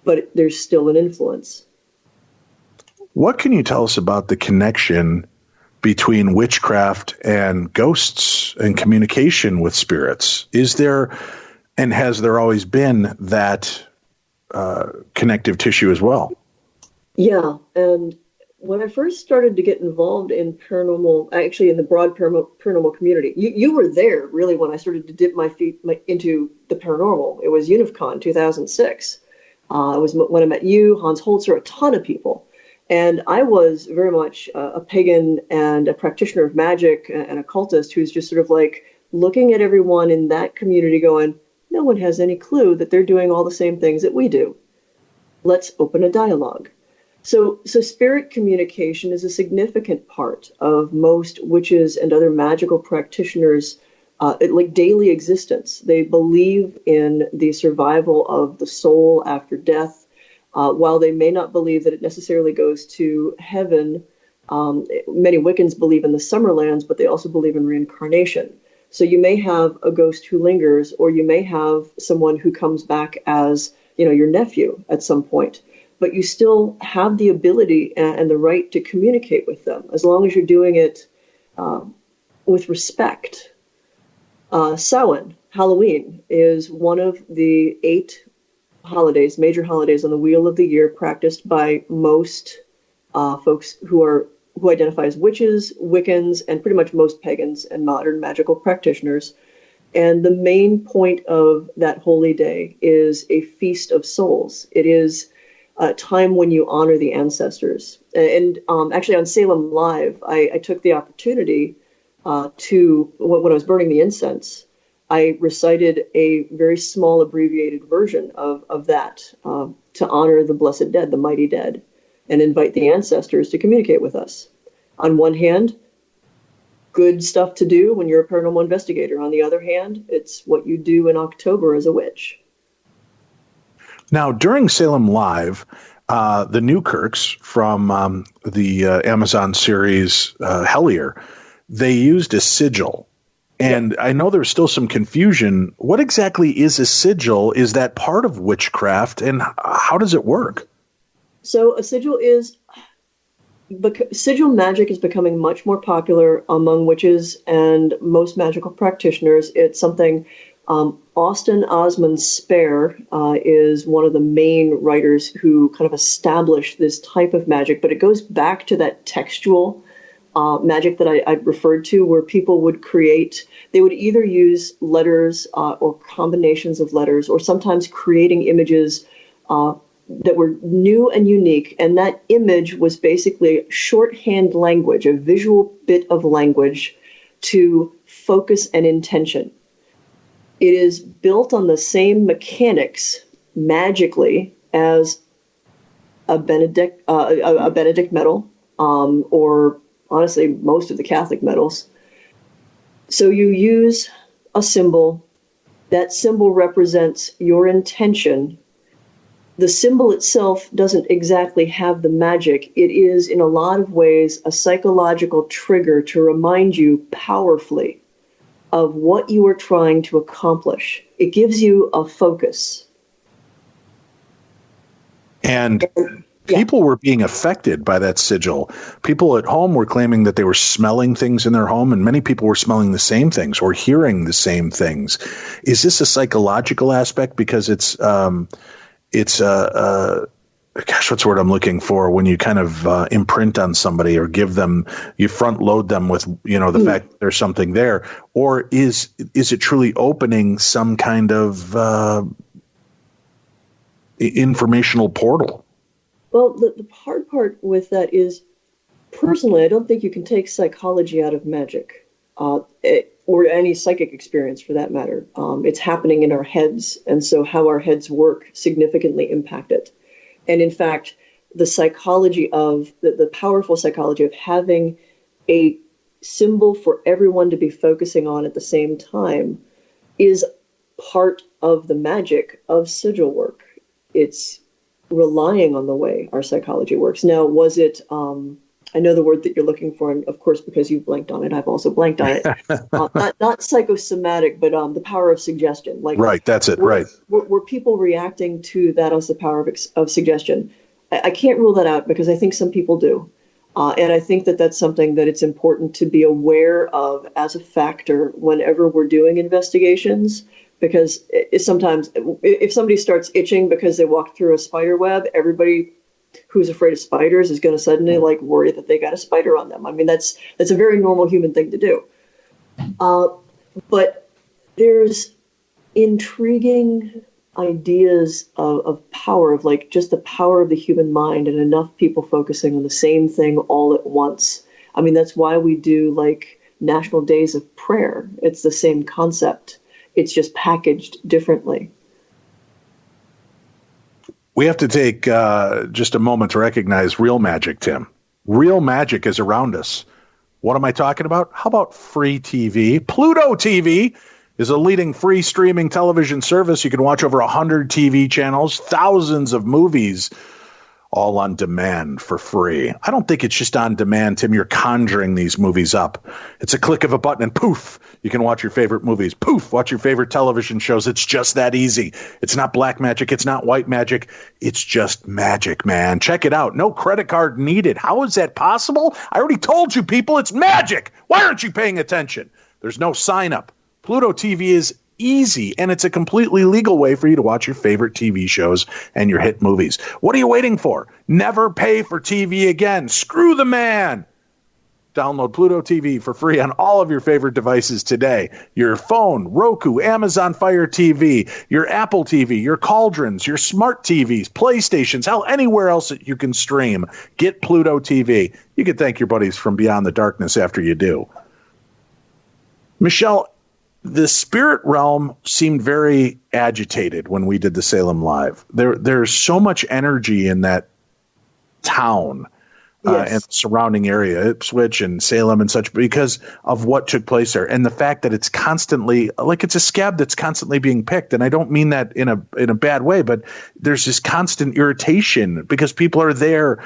Speaker 4: but there's still an influence.
Speaker 2: What can you tell us about the connection between witchcraft and ghosts and communication with spirits? Is there, and has there always been, that connective tissue as well?
Speaker 4: Yeah, and when I first started to get involved in paranormal, actually in the broad paranormal community, you were there really when I started to dip my feet into the paranormal. It was UNIFCON 2006. It was when I met you, Hans Holzer, a ton of people. And I was very much a pagan and a practitioner of magic and occultist who's just sort of like looking at everyone in that community going, no one has any clue that they're doing all the same things that we do. Let's open a dialogue. So spirit communication is a significant part of most witches and other magical practitioners' like daily existence. They believe in the survival of the soul after death. While they may not believe that it necessarily goes to heaven, many Wiccans believe in the Summerlands, but they also believe in reincarnation. So you may have a ghost who lingers, or you may have someone who comes back as, your nephew at some point. But you still have the ability and the right to communicate with them, as long as you're doing it with respect. Samhain, Halloween, is one of the 8 holidays, major holidays on the wheel of the year, practiced by most folks who identify as witches, Wiccans, and pretty much most pagans and modern magical practitioners. And the main point of that holy day is a feast of souls. It is a time when you honor the ancestors. And actually on Salem Live, I took the opportunity to, when I was burning the incense, I recited a very small abbreviated version of that to honor the blessed dead, the mighty dead, and invite the ancestors to communicate with us. On one hand, good stuff to do when you're a paranormal investigator. On the other hand, it's what you do in October as a witch.
Speaker 2: Now, during Salem Live, the Newkirks from the Amazon series Hellier, they used a sigil. And I know there's still some confusion. What exactly is a sigil? Is that part of witchcraft? And how does it work?
Speaker 4: So a sigil sigil magic is becoming much more popular among witches and most magical practitioners. It's something Austin Osman Spare is one of the main writers who kind of established this type of magic, but it goes back to that textual magic that I referred to, where people would create, they would either use letters or combinations of letters, or sometimes creating images that were new and unique. And that image was basically shorthand language, a visual bit of language to focus an intention. It is built on the same mechanics magically as a Benedict medal, or honestly, most of the Catholic medals. So you use a symbol. That symbol represents your intention. The symbol itself doesn't exactly have the magic. It is, in a lot of ways, a psychological trigger to remind you powerfully of what you are trying to accomplish. It gives you a focus.
Speaker 2: And people were being affected by that sigil. People at home were claiming that they were smelling things in their home, and many people were smelling the same things or hearing the same things. Is this a psychological aspect? Because it's gosh, what's the word I'm looking for? When you kind of imprint on somebody or give them, you front load them with, the fact that there's something there, or is it truly opening some kind of informational portal?
Speaker 4: Well, the hard part with that is, personally, I don't think you can take psychology out of magic, or any psychic experience for that matter. It's happening in our heads, and so how our heads work significantly impact it. And in fact, the psychology of, the powerful psychology of having a symbol for everyone to be focusing on at the same time is part of the magic of sigil work. It's relying on the way our psychology works. Now, was it I know the word that you're looking for, and of course, because you blanked on it, I've also blanked on it. Not psychosomatic, but the power of suggestion. Like,
Speaker 2: right, that's it, right.
Speaker 4: Were people reacting to that as the power of suggestion? I can't rule that out because I think some people do. And I think that that's something that it's important to be aware of as a factor whenever we're doing investigations. Because sometimes if somebody starts itching because they walked through a spider web, everybody who's afraid of spiders is going to suddenly like worry that they got a spider on them. I mean, that's a very normal human thing to do. But there's intriguing ideas of power, of like just the power of the human mind, and enough people focusing on the same thing all at once. I mean, that's why we do like National Days of Prayer. It's the same concept. It's just packaged differently.
Speaker 2: We have to take just a moment to recognize real magic, Tim. Real magic is around us. What am I talking about? How about free TV? Pluto TV is a leading free streaming television service. You can watch over 100 TV channels, thousands of movies, all on demand for free. I don't think it's just on demand, Tim. You're conjuring these movies up. It's a click of a button and poof, you can watch your favorite movies. Poof, watch your favorite television shows. It's just that easy. It's not black magic. It's not white magic. It's just magic, man. Check it out. No credit card needed. How is that possible? I already told you, people, it's magic. Why aren't you paying attention? There's no sign up. Pluto TV is easy, and it's a completely legal way for you to watch your favorite TV shows and your hit movies. What are you waiting for? Never pay for TV again. Screw the man. Download Pluto TV for free on all of your favorite devices today. Your phone, Roku, Amazon Fire TV, your Apple TV, your cauldrons, your smart TVs, PlayStations, hell, anywhere else that you can stream. Get Pluto TV. You can thank your buddies from Beyond the Darkness after you do. Michelle, the spirit realm seemed very agitated when we did the Salem Live. There's so much energy in that town.
Speaker 4: Yes.
Speaker 2: And the surrounding area, Ipswich and Salem and such, because of what took place there. And the fact that it's constantly, like it's a scab that's constantly being picked. And I don't mean that in a bad way, but there's this constant irritation because people are there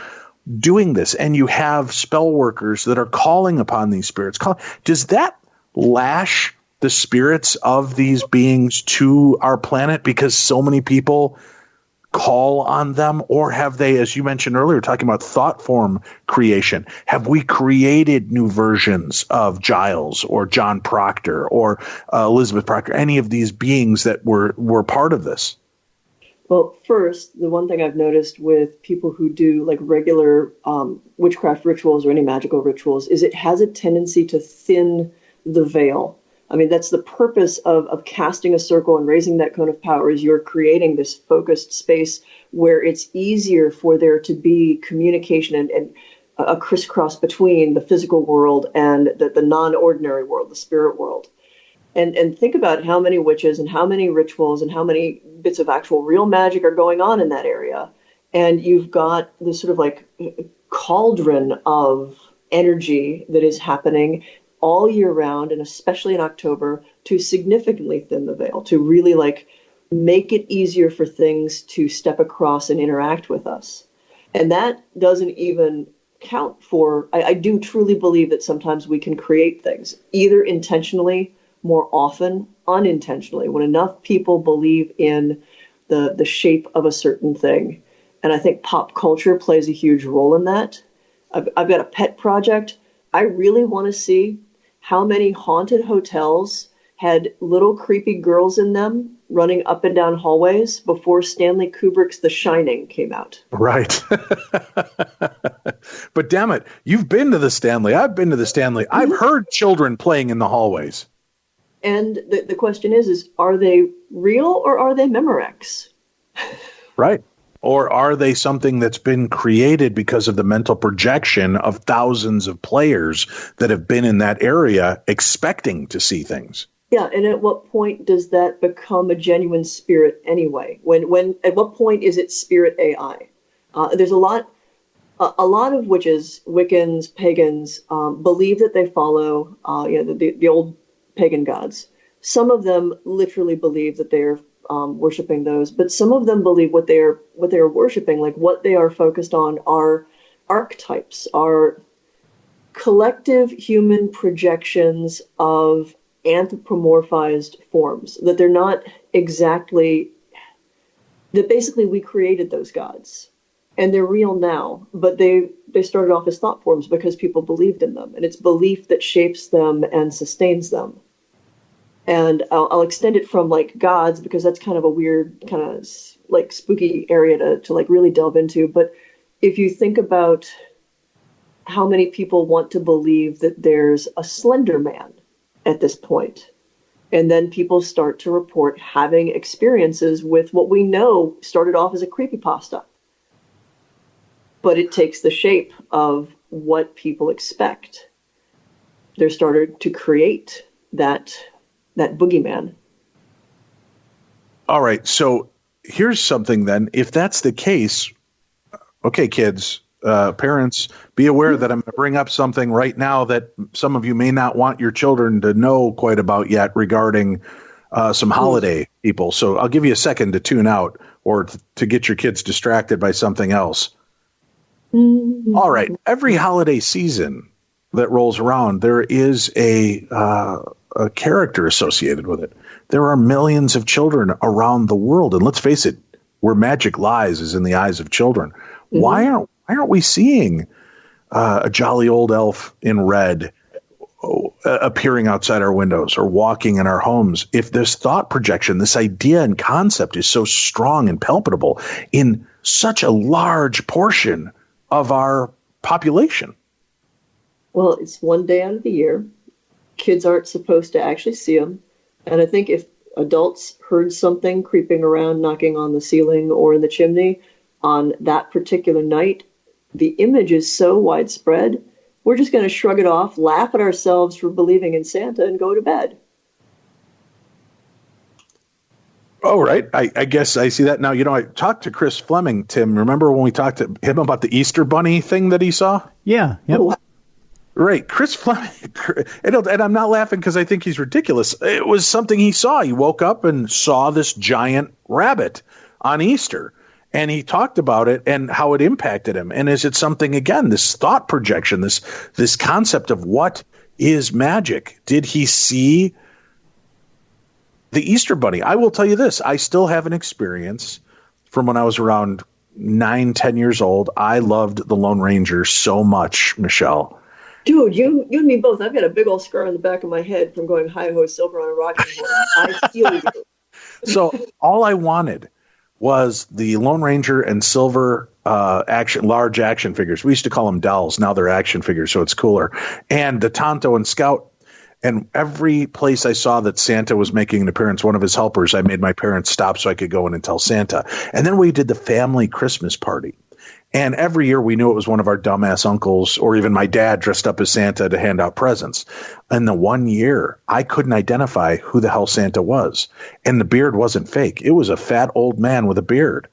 Speaker 2: doing this. And you have spell workers that are calling upon these spirits. Does that lash the spirits of these beings to our planet because so many people call on them? Or have they, as you mentioned earlier, talking about thought form creation, have we created new versions of Giles or John Proctor or Elizabeth Proctor, any of these beings that were part of this?
Speaker 4: Well, first, the one thing I've noticed with people who do like regular witchcraft rituals or any magical rituals is it has a tendency to thin the veil. I mean, that's the purpose of casting a circle and raising that cone of power, is you're creating this focused space where it's easier for there to be communication and a crisscross between the physical world and the non-ordinary world, the spirit world. And think about how many witches and how many rituals and how many bits of actual real magic are going on in that area. And you've got this sort of like cauldron of energy that is happening all year round, and especially in October, to significantly thin the veil, to really like make it easier for things to step across and interact with us. And that doesn't even count for, I do truly believe that sometimes we can create things, either intentionally, more often unintentionally, when enough people believe in the shape of a certain thing. And I think pop culture plays a huge role in that. I've got a pet project. I really want to see how many haunted hotels had little creepy girls in them running up and down hallways before Stanley Kubrick's The Shining came out.
Speaker 2: Right. But damn it, you've been to the Stanley. I've been to the Stanley. I've heard children playing in the hallways.
Speaker 4: And the question is are they real or are they Memorex?
Speaker 2: Right. Or are they something that's been created because of the mental projection of thousands of players that have been in that area expecting to see things?
Speaker 4: Yeah, and at what point does that become a genuine spirit anyway? When at what point is it spirit AI? There's a lot of witches, Wiccans, pagans believe that they follow the old pagan gods. Some of them literally believe that they're worshiping those, but some of them believe what they are worshiping, like what they are focused on, are archetypes, are collective human projections of anthropomorphized forms, that they're not exactly, that basically we created those gods and they're real now, but they started off as thought forms because people believed in them, and it's belief that shapes them and sustains them. And I'll extend it from like gods, because that's kind of a weird, kind of like spooky area to like really delve into. But if you think about how many people want to believe that there's a Slender Man at this point, and then people start to report having experiences with what we know started off as a creepypasta, but it takes the shape of what people expect. They're started to create that boogeyman.
Speaker 2: All right. So here's something then. If that's the case, okay, kids, parents, be aware that I'm going to bring up something right now that some of you may not want your children to know quite about yet regarding some holiday people. So I'll give you a second to tune out or to get your kids distracted by something else. Mm-hmm. All right. Every holiday season that rolls around, there is a character associated with it. There are millions of children around the world, and let's face it, where magic lies is in the eyes of children. Mm-hmm. Why aren't we seeing a jolly old elf in red appearing outside our windows or walking in our homes? If this thought projection, this idea and concept is so strong and palpable in such a large portion of our population.
Speaker 4: Well, it's one day out of the year. Kids aren't supposed to actually see them. And I think if adults heard something creeping around, knocking on the ceiling or in the chimney on that particular night, the image is so widespread, we're just going to shrug it off, laugh at ourselves for believing in Santa, and go to bed.
Speaker 2: Oh, right. I guess I see that now. You know, I talked to Chris Fleming, Tim. Remember when we talked to him about the Easter Bunny thing that he saw?
Speaker 3: Yeah. Yep.
Speaker 4: Oh,
Speaker 2: right. Chris Fleming. And I'm not laughing because I think he's ridiculous. It was something he saw. He woke up and saw this giant rabbit on Easter. And he talked about it and how it impacted him. And is it something, again, this thought projection, this concept of what is magic? Did he see the Easter Bunny? I will tell you this. I still have an experience from when I was around 9-10 years old. I loved the Lone Ranger so much, Michelle.
Speaker 4: Dude, you and me both. I've got a big old scar on the back of my head from going hi-ho silver on a rocking horse. I feel you.
Speaker 2: So all I wanted was the Lone Ranger and Silver large action figures. We used to call them dolls. Now they're action figures, so it's cooler. And the Tonto and Scout. And every place I saw that Santa was making an appearance, one of his helpers, I made my parents stop so I could go in and tell Santa. And then we did the family Christmas party. And every year we knew it was one of our dumbass uncles or even my dad dressed up as Santa to hand out presents. And the one year I couldn't identify who the hell Santa was. And the beard wasn't fake. It was a fat old man with a beard.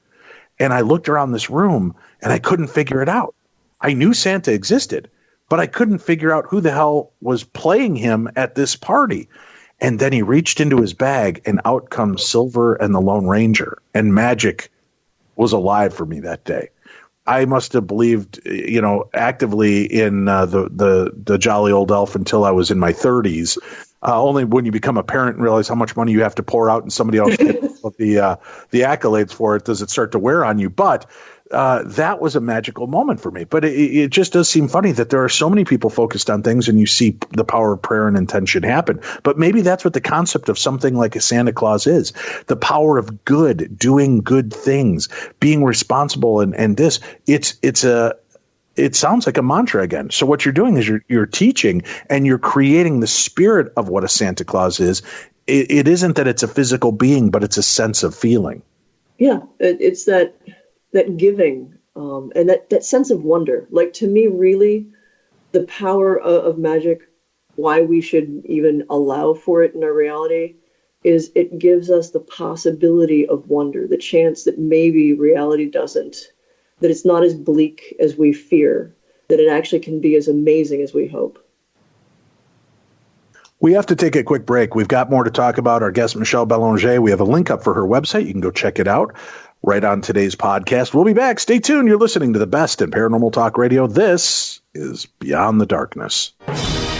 Speaker 2: And I looked around this room and I couldn't figure it out. I knew Santa existed, but I couldn't figure out who the hell was playing him at this party. And then he reached into his bag and out comes Silver and the Lone Ranger. And magic was alive for me that day. I must have believed, actively in the jolly old elf until I was in my 30s. Only when you become a parent and realize how much money you have to pour out and somebody else gets the accolades for it, does it start to wear on you. But that was a magical moment for me. But it just does seem funny that there are so many people focused on things and you see the power of prayer and intention happen. But maybe that's what the concept of something like a Santa Claus is. The power of good, doing good things, being responsible. And this, it sounds like a mantra again. So what you're doing is you're teaching and you're creating the spirit of what a Santa Claus is. It isn't that it's a physical being, but it's a sense of feeling.
Speaker 4: Yeah, it's that giving and that sense of wonder. Like, to me, really, the power of magic, why we should even allow for it in our reality, is it gives us the possibility of wonder, the chance that maybe reality doesn't, that it's not as bleak as we fear, that it actually can be as amazing as we hope.
Speaker 2: We have to take a quick break. We've got more to talk about. Our guest, Michelle Belanger, we have a link up for her website. You can go check it out right on today's podcast. We'll be back. Stay tuned. You're listening to the best in paranormal talk radio. This is Beyond the Darkness.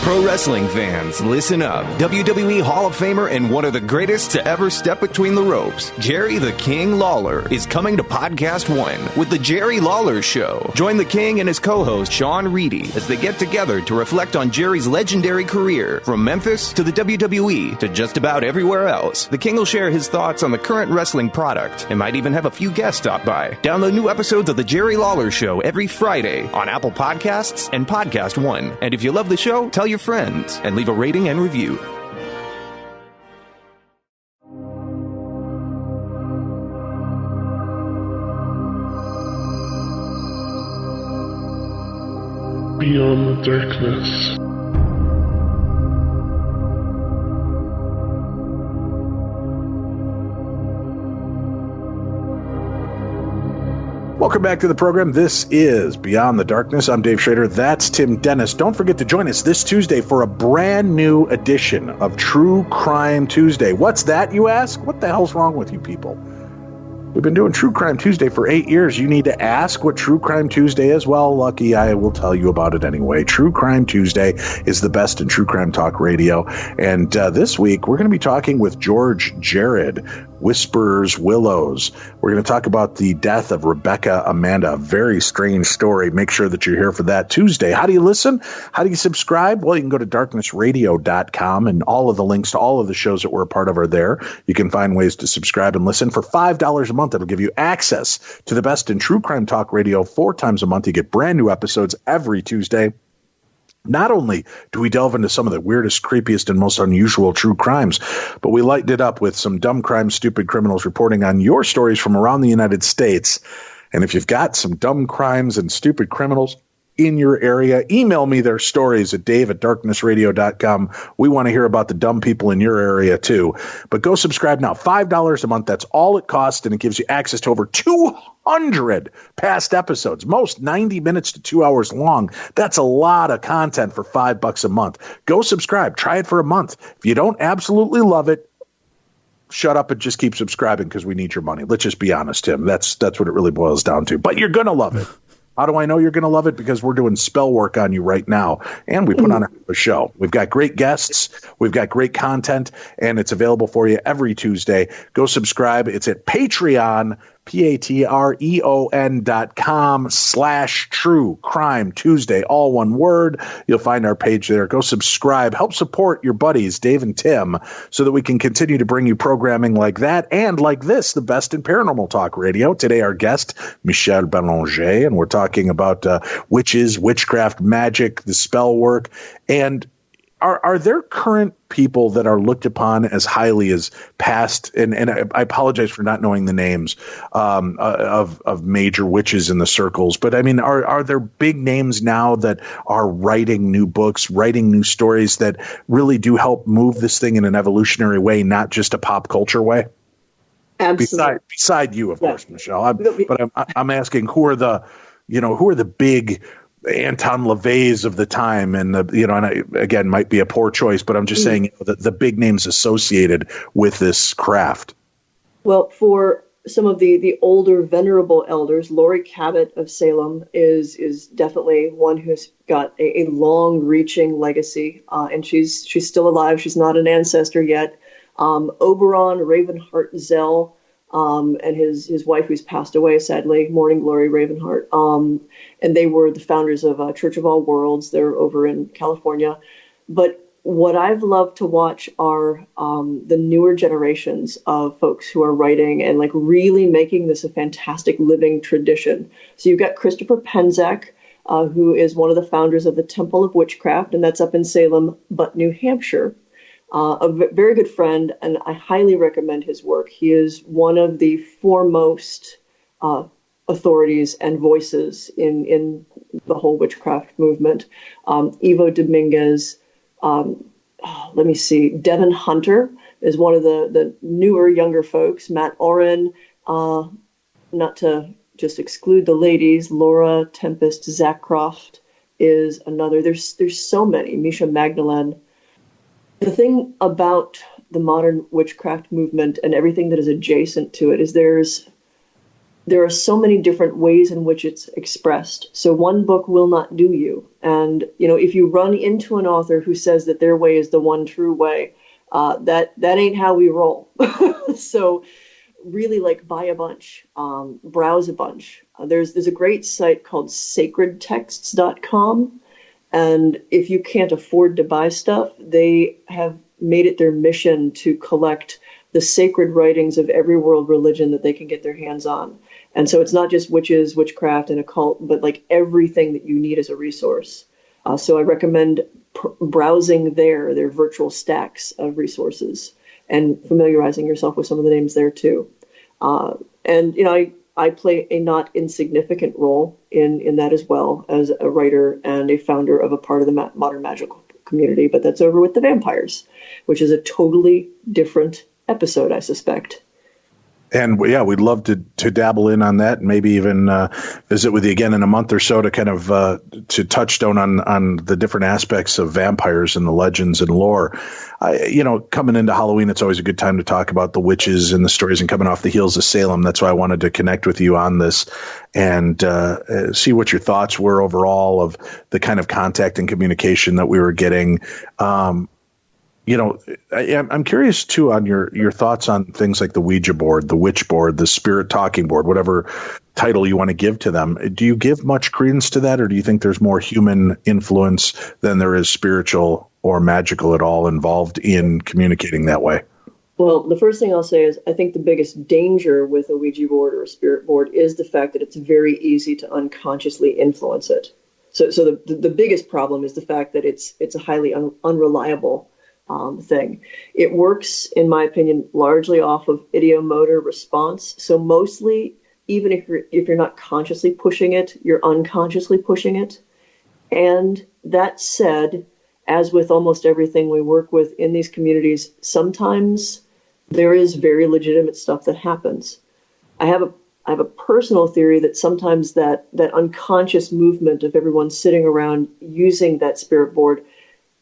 Speaker 1: Pro wrestling fans, listen up. WWE Hall of Famer and one of the greatest to ever step between the ropes, Jerry the King Lawler, is coming to Podcast One with The Jerry Lawler Show. Join the King and his co-host, Sean Reedy, as they get together to reflect on Jerry's legendary career, from Memphis to the WWE to just about everywhere else. The King will share his thoughts on the current wrestling product and might even have a few guests stop by. Download new episodes of The Jerry Lawler Show every Friday on Apple Podcasts and Podcast One. And if you love the show, tell your friends and leave a rating and review.
Speaker 5: Beyond the Darkness.
Speaker 2: Welcome back to the program. This is Beyond the Darkness. I'm Dave Schrader. That's Tim Dennis. Don't forget to join us this Tuesday for a brand new edition of True Crime Tuesday. What's that, you ask? What the hell's wrong with you people? We've been doing True Crime Tuesday for 8 years. You need to ask what True Crime Tuesday is? Well, lucky, I will tell you about it anyway. True Crime Tuesday is the best in true crime talk radio. And this week, we're going to be talking with George Jared, Whispers Willows. We're going to talk about the death of Rebecca Amanda, a very strange story. Make sure that you're here for that Tuesday. How do you listen? How do you subscribe? Well, you can go to darknessradio.com, and all of the links to all of the shows that we're a part of are there. You can find ways to subscribe and listen for $5 a month. It'll give you access to the best in true crime talk radio 4 times a month. You get brand new episodes every Tuesday. Not only do we delve into some of the weirdest, creepiest, and most unusual true crimes, but we lighten it up with some dumb crimes, stupid criminals reporting on your stories from around the United States. And if you've got some dumb crimes and stupid criminals in your area, email me their stories at dave@darknessradio.com. We want to hear about the dumb people in your area too. But go subscribe now. $5 a month. That's all it costs, and it gives you access to over 200 past episodes, most 90 minutes to 2 hours long. That's a lot of content for $5 a month. Go subscribe. Try it for a month. If you don't absolutely love it, shut up and just keep subscribing, because we need your money. Let's just be honest, Tim. That's what it really boils down to. But you're going to love it. How do I know you're going to love it? Because we're doing spell work on you right now, and we put on a show. We've got great guests, we've got great content, and it's available for you every Tuesday. Go subscribe. It's at Patreon, patreon.com/True Crime Tuesday, all one word. You'll find our page there. Go subscribe. Help support your buddies, Dave and Tim, so that we can continue to bring you programming like that and like this, the best in paranormal talk radio. Today, our guest, Michelle Belanger, and we're talking about witches, witchcraft, magic, the spell work. And are there current people that are looked upon as highly as past, and I apologize for not knowing the names of major witches in the circles, but I mean, are there big names now that are writing new books, writing new stories that really do help move this thing in an evolutionary way, not just a pop culture way?
Speaker 4: Absolutely.
Speaker 2: Beside you, of course, Michelle. I'm asking who are the big Anton LaVey's of the time, and again, might be a poor choice, but I'm just saying the big names associated with this craft.
Speaker 4: Well, for some of the older venerable elders, Laurie Cabot of Salem is definitely one who's got a long-reaching legacy, and she's still alive. She's not an ancestor yet. Oberon Ravenheart Zell, and his wife, who's passed away, sadly, Morning Glory Ravenheart. And they were the founders of Church of All Worlds. They're over in California. But what I've loved to watch are the newer generations of folks who are writing and like really making this a fantastic living tradition. So you've got Christopher Penczak, who is one of the founders of the Temple of Witchcraft, and that's up in Salem, but New Hampshire. A very good friend, and I highly recommend his work. He is one of the foremost authorities and voices in the whole witchcraft movement. Ivo Dominguez, let me see, Devin Hunter is one of the newer, younger folks. Matt Oren, not to just exclude the ladies, Laura Tempest Zackcroft is another. There's so many. Misha Magdalene. The thing about the modern witchcraft movement and everything that is adjacent to it is there's there are so many different ways in which it's expressed. So one book will not do you. And, if you run into an author who says that their way is the one true way, that ain't how we roll. So really, buy a bunch, browse a bunch. There's a great site called sacredtexts.com. And if you can't afford to buy stuff, they have made it their mission to collect the sacred writings of every world religion that they can get their hands on. And so it's not just witches, witchcraft, and occult, but everything that you need as a resource. So I recommend browsing their virtual stacks of resources and familiarizing yourself with some of the names there too. I play a not insignificant role in that as well, as a writer and a founder of a part of the modern magical community, but that's over with the vampires, which is a totally different episode, I suspect.
Speaker 2: And yeah, we'd love to dabble in on that, and maybe even visit with you again in a month or so to kind of to touchstone on the different aspects of vampires and the legends and lore. Coming into Halloween, it's always a good time to talk about the witches and the stories, and coming off the heels of Salem. That's why I wanted to connect with you on this and see what your thoughts were overall of the kind of contact and communication that we were getting. I'm curious too on your thoughts on things like the Ouija board, the witch board, the spirit talking board, whatever title you want to give to them. Do you give much credence to that, or do you think there's more human influence than there is spiritual or magical at all involved in communicating that way?
Speaker 4: Well, the first thing I'll say is I think the biggest danger with a Ouija board or a spirit board is the fact that it's very easy to unconsciously influence it. So the biggest problem is the fact that it's a highly unreliable thing. It works, in my opinion, largely off of ideomotor response. So mostly, even if you're not consciously pushing it, you're unconsciously pushing it. And that said, as with almost everything we work with in these communities, sometimes there is very legitimate stuff that happens. I have a personal theory that sometimes that unconscious movement of everyone sitting around using that spirit board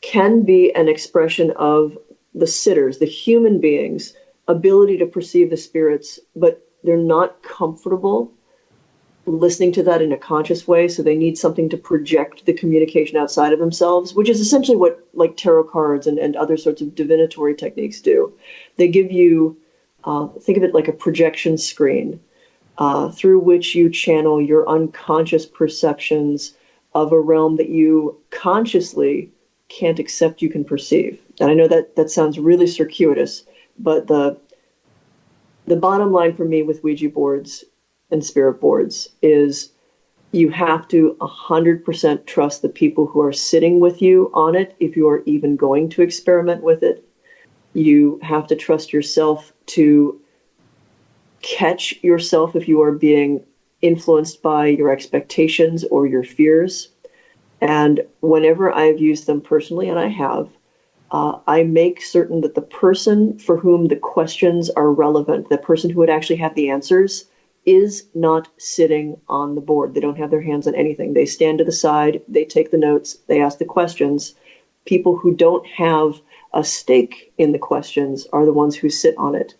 Speaker 4: can be an expression of the sitters, the human beings' ability to perceive the spirits, but they're not comfortable listening to that in a conscious way, so they need something to project the communication outside of themselves, which is essentially what tarot cards and other sorts of divinatory techniques do. They give you, think of it like a projection screen through which you channel your unconscious perceptions of a realm that you consciously can't accept you can perceive. And I know that sounds really circuitous, but the bottom line for me with Ouija boards and spirit boards is you have to 100% trust the people who are sitting with you on it if you are even going to experiment with it. You have to trust yourself to catch yourself if you are being influenced by your expectations or your fears. And whenever I've used them personally, and I have, I make certain that the person for whom the questions are relevant, the person who would actually have the answers, is not sitting on the board. They don't have their hands on anything. They stand to the side, they take the notes, they ask the questions. People who don't have a stake in the questions are the ones who sit on it.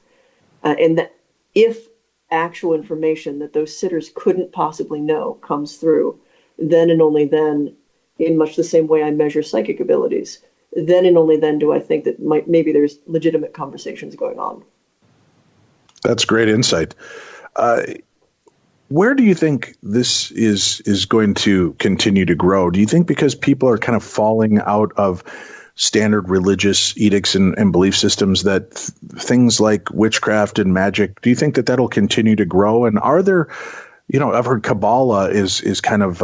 Speaker 4: And that if actual information that those sitters couldn't possibly know comes through, then and only then, in much the same way I measure psychic abilities, then and only then do I think that maybe there's legitimate conversations going on.
Speaker 2: That's great insight. Where do you think this is going to continue to grow? Do you think because people are kind of falling out of standard religious edicts and belief systems that things like witchcraft and magic, do you think that that'll continue to grow? And are there, I've heard Kabbalah is kind of,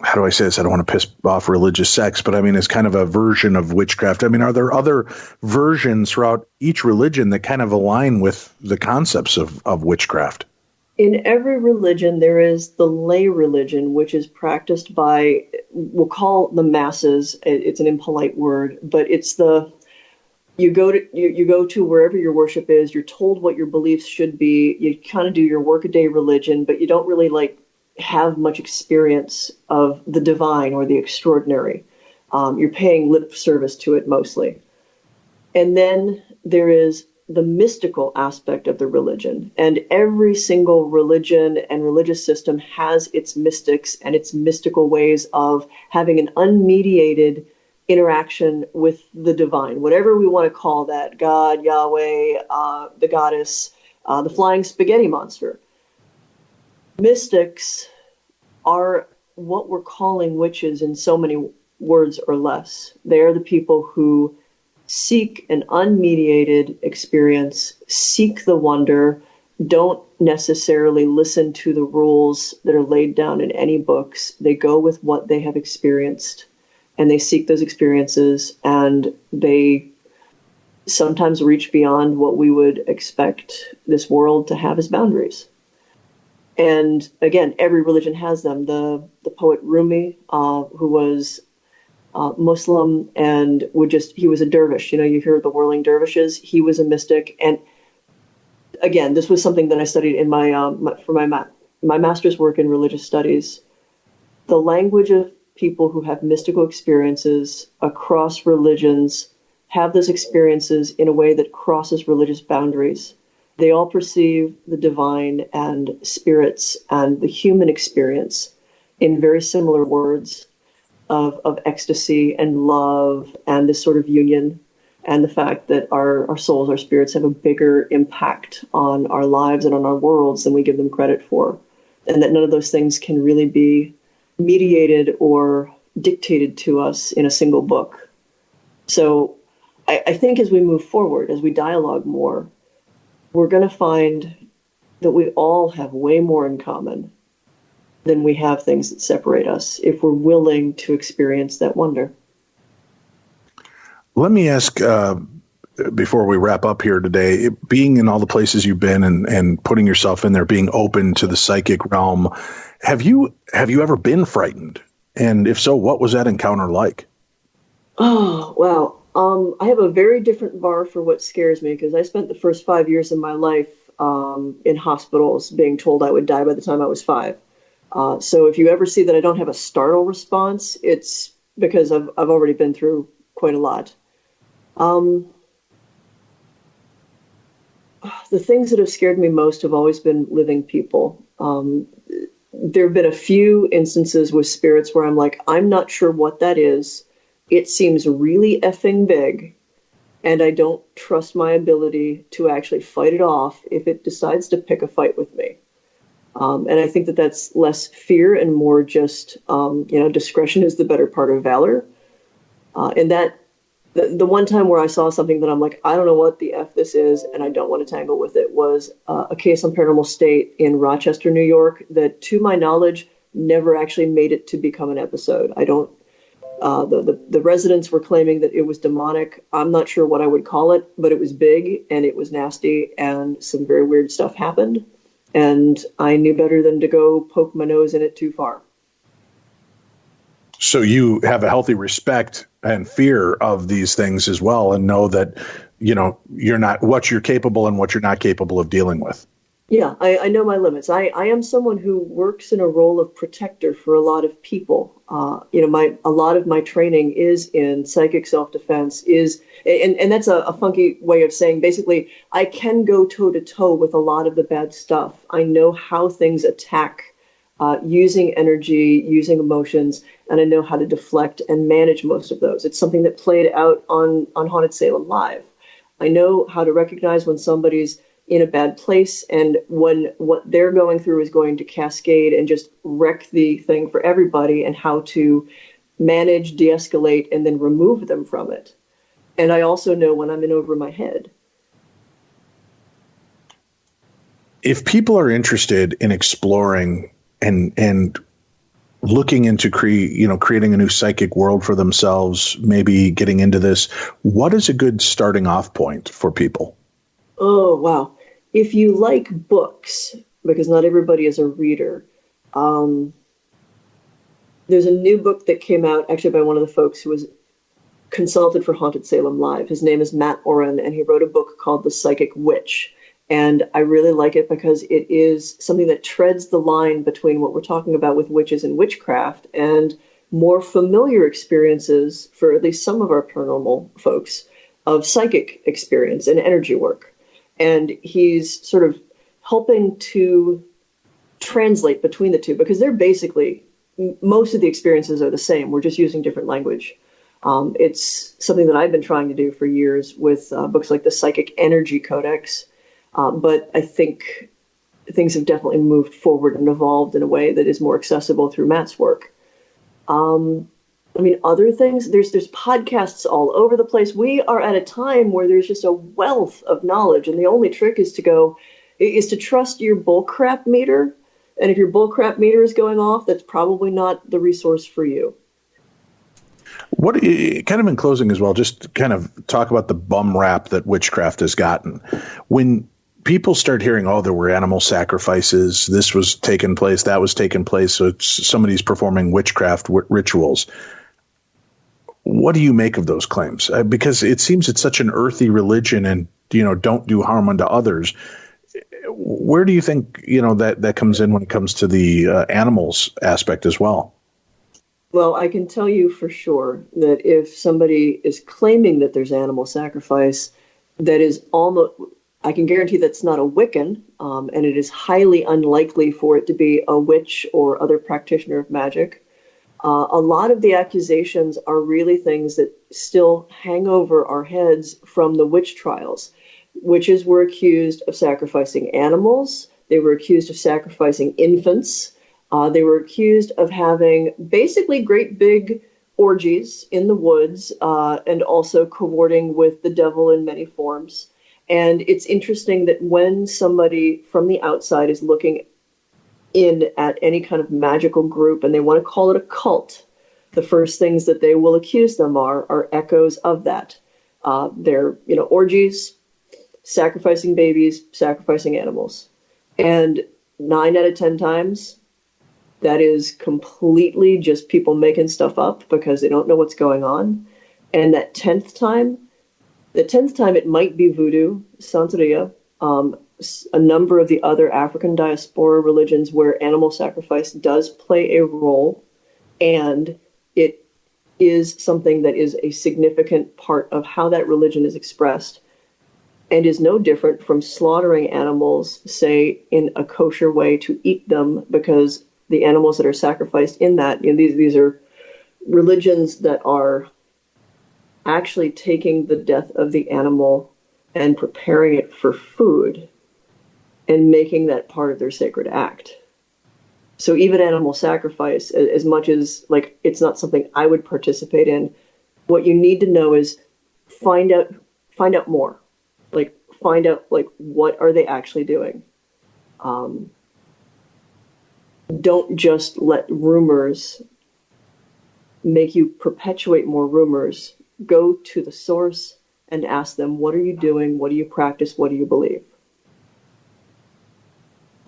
Speaker 2: how do I say this? I don't want to piss off religious sects, but I mean, it's kind of a version of witchcraft. I mean, are there other versions throughout each religion that kind of align with the concepts of witchcraft?
Speaker 4: In every religion, there is the lay religion, which is practiced by, we'll call the masses. It's an impolite word, but it's you go to wherever your worship is. You're told what your beliefs should be. You kind of do your workaday religion, but you don't really have much experience of the divine or the extraordinary. You're paying lip service to it mostly. And then there is the mystical aspect of the religion. And every single religion and religious system has its mystics and its mystical ways of having an unmediated interaction with the divine, whatever we want to call that, God, Yahweh, the goddess, the flying spaghetti monster. Mystics are what we're calling witches in so many words or less. They are the people who seek an unmediated experience, seek the wonder, don't necessarily listen to the rules that are laid down in any books. They go with what they have experienced, and they seek those experiences, and they sometimes reach beyond what we would expect this world to have as boundaries. And again, every religion has them. The poet Rumi, who was Muslim and he was a dervish. You know, you hear the whirling dervishes. He was a mystic. And again, this was something that I studied in my master's work in religious studies. The language of people who have mystical experiences across religions have those experiences in a way that crosses religious boundaries. They all perceive the divine and spirits and the human experience in very similar words of ecstasy and love and this sort of union, and the fact that our souls, our spirits have a bigger impact on our lives and on our worlds than we give them credit for, and that none of those things can really be mediated or dictated to us in a single book. So I think as we move forward, as we dialogue more, we're going to find that we all have way more in common than we have things that separate us, if we're willing to experience that wonder.
Speaker 2: Let me ask, before we wrap up here today, being in all the places you've been and putting yourself in there, being open to the psychic realm, have you ever been frightened? And if so, what was that encounter like?
Speaker 4: Oh, wow. I have a very different bar for what scares me, because I spent the first 5 years of my life in hospitals being told I would die by the time I was 5. So if you ever see that I don't have a startle response, it's because I've already been through quite a lot. The things that have scared me most have always been living people. There have been a few instances with spirits where I'm like, I'm not sure what that is. It seems really effing big, and I don't trust my ability to actually fight it off if it decides to pick a fight with me. And I think that that's less fear and more just, discretion is the better part of valor. And that the one time where I saw something that I'm like, I don't know what the F this is, and I don't want to tangle with it, was a case on Paranormal State in Rochester, New York, that, to my knowledge, never actually made it to become an episode. The residents were claiming that it was demonic. I'm not sure what I would call it, but it was big and it was nasty, and some very weird stuff happened. And I knew better than to go poke my nose in it too far.
Speaker 2: So you have a healthy respect and fear of these things as well, and know that, you're not what you're capable and what you're not capable of dealing with.
Speaker 4: Yeah, I know my limits. I am someone who works in a role of protector for a lot of people. A lot of my training is in psychic self-defense, and that's a funky way of saying, basically, I can go toe-to-toe with a lot of the bad stuff. I know how things attack using energy, using emotions, and I know how to deflect and manage most of those. It's something that played out on Haunted Salem Live. I know how to recognize when somebody's in a bad place and when what they're going through is going to cascade and just wreck the thing for everybody, and how to manage, de-escalate, and then remove them from it. And I also know when I'm in over my head.
Speaker 2: If people are interested in exploring and looking into creating a new psychic world for themselves, maybe getting into this, what is a good starting off point for people?
Speaker 4: Oh, wow. If you like books, because not everybody is a reader, there's a new book that came out actually by one of the folks who was consulted for Haunted Salem Live. His name is Matt Oren, and he wrote a book called The Psychic Witch. And I really like it because it is something that treads the line between what we're talking about with witches and witchcraft and more familiar experiences for at least some of our paranormal folks of psychic experience and energy work. And he's sort of helping to translate between the two, because they're basically, most of the experiences are the same. We're just using different language. It's something that I've been trying to do for years with books like the Psychic Energy Codex. But I think things have definitely moved forward and evolved in a way that is more accessible through Matt's work. Other things, there's podcasts all over the place. We are at a time where there's just a wealth of knowledge, and the only trick is to trust your bullcrap meter. And if your bullcrap meter is going off, that's probably not the resource for you.
Speaker 2: What, kind of in closing as well, just kind of talk about the bum rap that witchcraft has gotten. When people start hearing, oh, there were animal sacrifices, this was taking place, that was taking place, so somebody's performing witchcraft rituals. What do you make of those claims? Because it seems it's such an earthy religion, and don't do harm unto others. Where do you think that comes in when it comes to the animals aspect as well?
Speaker 4: Well, I can tell you for sure that if somebody is claiming that there's animal sacrifice, that is almost, I can guarantee that's not a Wiccan, and it is highly unlikely for it to be a witch or other practitioner of magic. A lot of the accusations are really things that still hang over our heads from the witch trials. Witches were accused of sacrificing animals. They were accused of sacrificing infants. They were accused of having basically great big orgies in the woods, and also cavorting with the devil in many forms. And it's interesting that when somebody from the outside is looking in at any kind of magical group and they want to call it a cult, the first things that they will accuse them are echoes of that. They're, orgies, sacrificing babies, sacrificing animals. And 9 out of 10 times, that is completely just people making stuff up because they don't know what's going on. And that 10th time, it might be voodoo, Santeria, a number of the other African diaspora religions where animal sacrifice does play a role, and it is something that is a significant part of how that religion is expressed, and is no different from slaughtering animals, say, in a kosher way to eat them, because the animals that are sacrificed in that, these are religions that are actually taking the death of the animal and preparing it for food and making that part of their sacred act. So even animal sacrifice, as much as it's not something I would participate in, what you need to know is find out more. Find out what are they actually doing. Don't just let rumors make you perpetuate more rumors. Go to the source and ask them, what are you doing? What do you practice? What do you believe?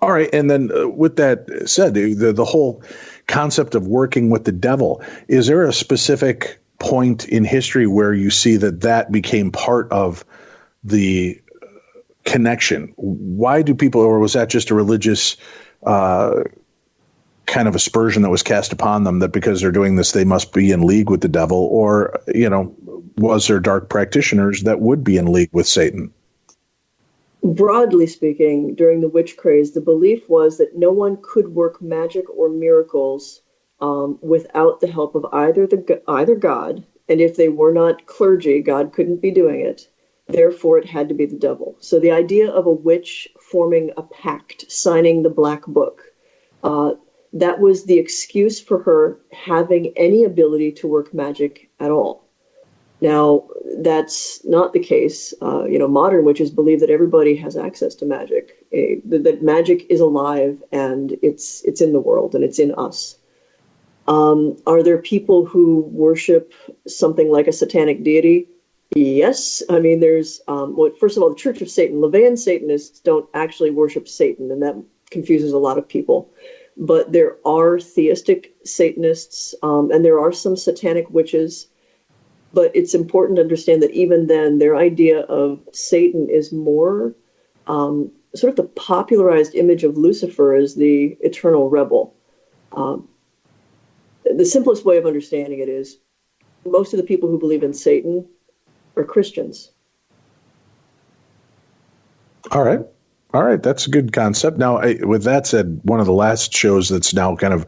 Speaker 2: All right. And then with that said, the whole concept of working with the devil, is there a specific point in history where you see that became part of the connection? Why do people, or was that just a religious kind of aspersion that was cast upon them, that because they're doing this, they must be in league with the devil? Or, was there dark practitioners that would be in league with Satan?
Speaker 4: Broadly speaking, during the witch craze, the belief was that no one could work magic or miracles without the help of either God, and if they were not clergy, God couldn't be doing it. Therefore, it had to be the devil. So the idea of a witch forming a pact, signing the black book, that was the excuse for her having any ability to work magic at all. Now, that's not the case. Modern witches believe that everybody has access to magic, that magic is alive and it's in the world and it's in us. Are there people who worship something like a satanic deity? Yes. I mean, there's, first of all, the Church of Satan, LaVeyan Satanists don't actually worship Satan, and that confuses a lot of people. But there are theistic Satanists, and there are some satanic witches. But it's important to understand that even then, their idea of Satan is more sort of the popularized image of Lucifer as the eternal rebel. The simplest way of understanding it is most of the people who believe in Satan are Christians.
Speaker 2: All right. All right. That's a good concept. Now, with that said, one of the last shows that's now kind of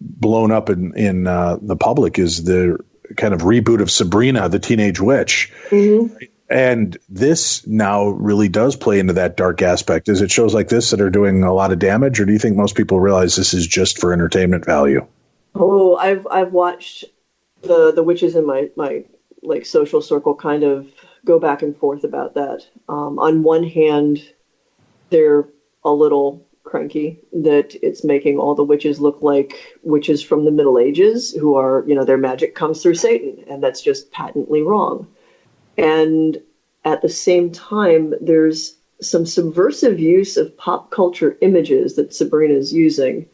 Speaker 2: blown up in the public is the kind of reboot of Sabrina, the Teenage Witch.
Speaker 4: Mm-hmm.
Speaker 2: And this now really does play into that dark aspect. Is it shows like this that are doing a lot of damage, or do you think most people realize this is just for entertainment value?
Speaker 4: Oh, I've watched the witches in my like social circle kind of go back and forth about that. On one hand, they're a little cranky that it's making all the witches look like witches from the Middle Ages who are, their magic comes through Satan, and that's just patently wrong. And at the same time, there's some subversive use of pop culture images that Sabrina is using.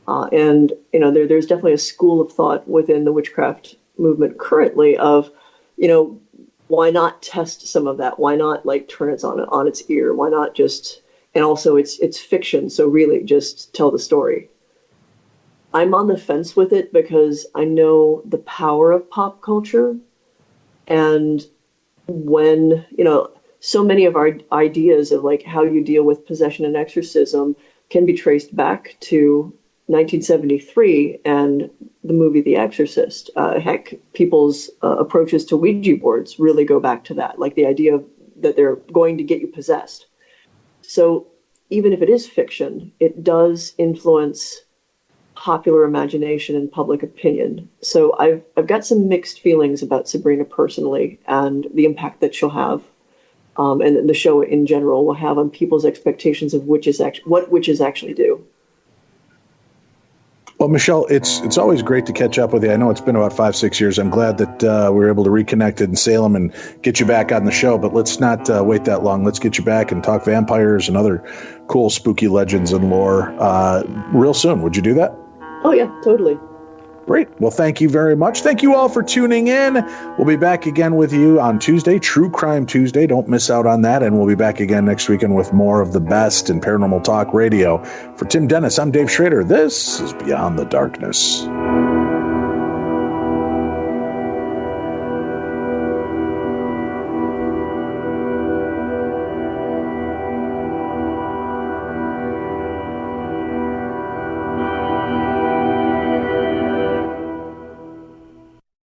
Speaker 4: And there's definitely a school of thought within the witchcraft movement currently of, why not test some of that? Why not turn it on its ear? Why not just, and also it's fiction. So really just tell the story. I'm on the fence with it because I know the power of pop culture, and when, so many of our ideas of how you deal with possession and exorcism can be traced back to 1973 and the movie The Exorcist. Heck, people's approaches to Ouija boards really go back to that, the idea that they're going to get you possessed. So even if it is fiction, it does influence popular imagination and public opinion. So I've got some mixed feelings about Sabrina personally and the impact that she'll have, and the show in general will have on people's expectations of what witches actually do.
Speaker 2: Well, Michelle, it's always great to catch up with you. I know it's been about 5-6 years. I'm glad that we were able to reconnect in Salem and get you back on the show, but let's not wait that long. Let's get you back and talk vampires and other cool, spooky legends and lore real soon. Would you do that?
Speaker 4: Oh, yeah, totally.
Speaker 2: Great. Well, thank you very much. Thank you all for tuning in. We'll be back again with you on Tuesday, True Crime Tuesday. Don't miss out on that. And we'll be back again next weekend with more of the best in paranormal talk radio. For Tim Dennis, I'm Dave Schrader. This is Beyond the Darkness.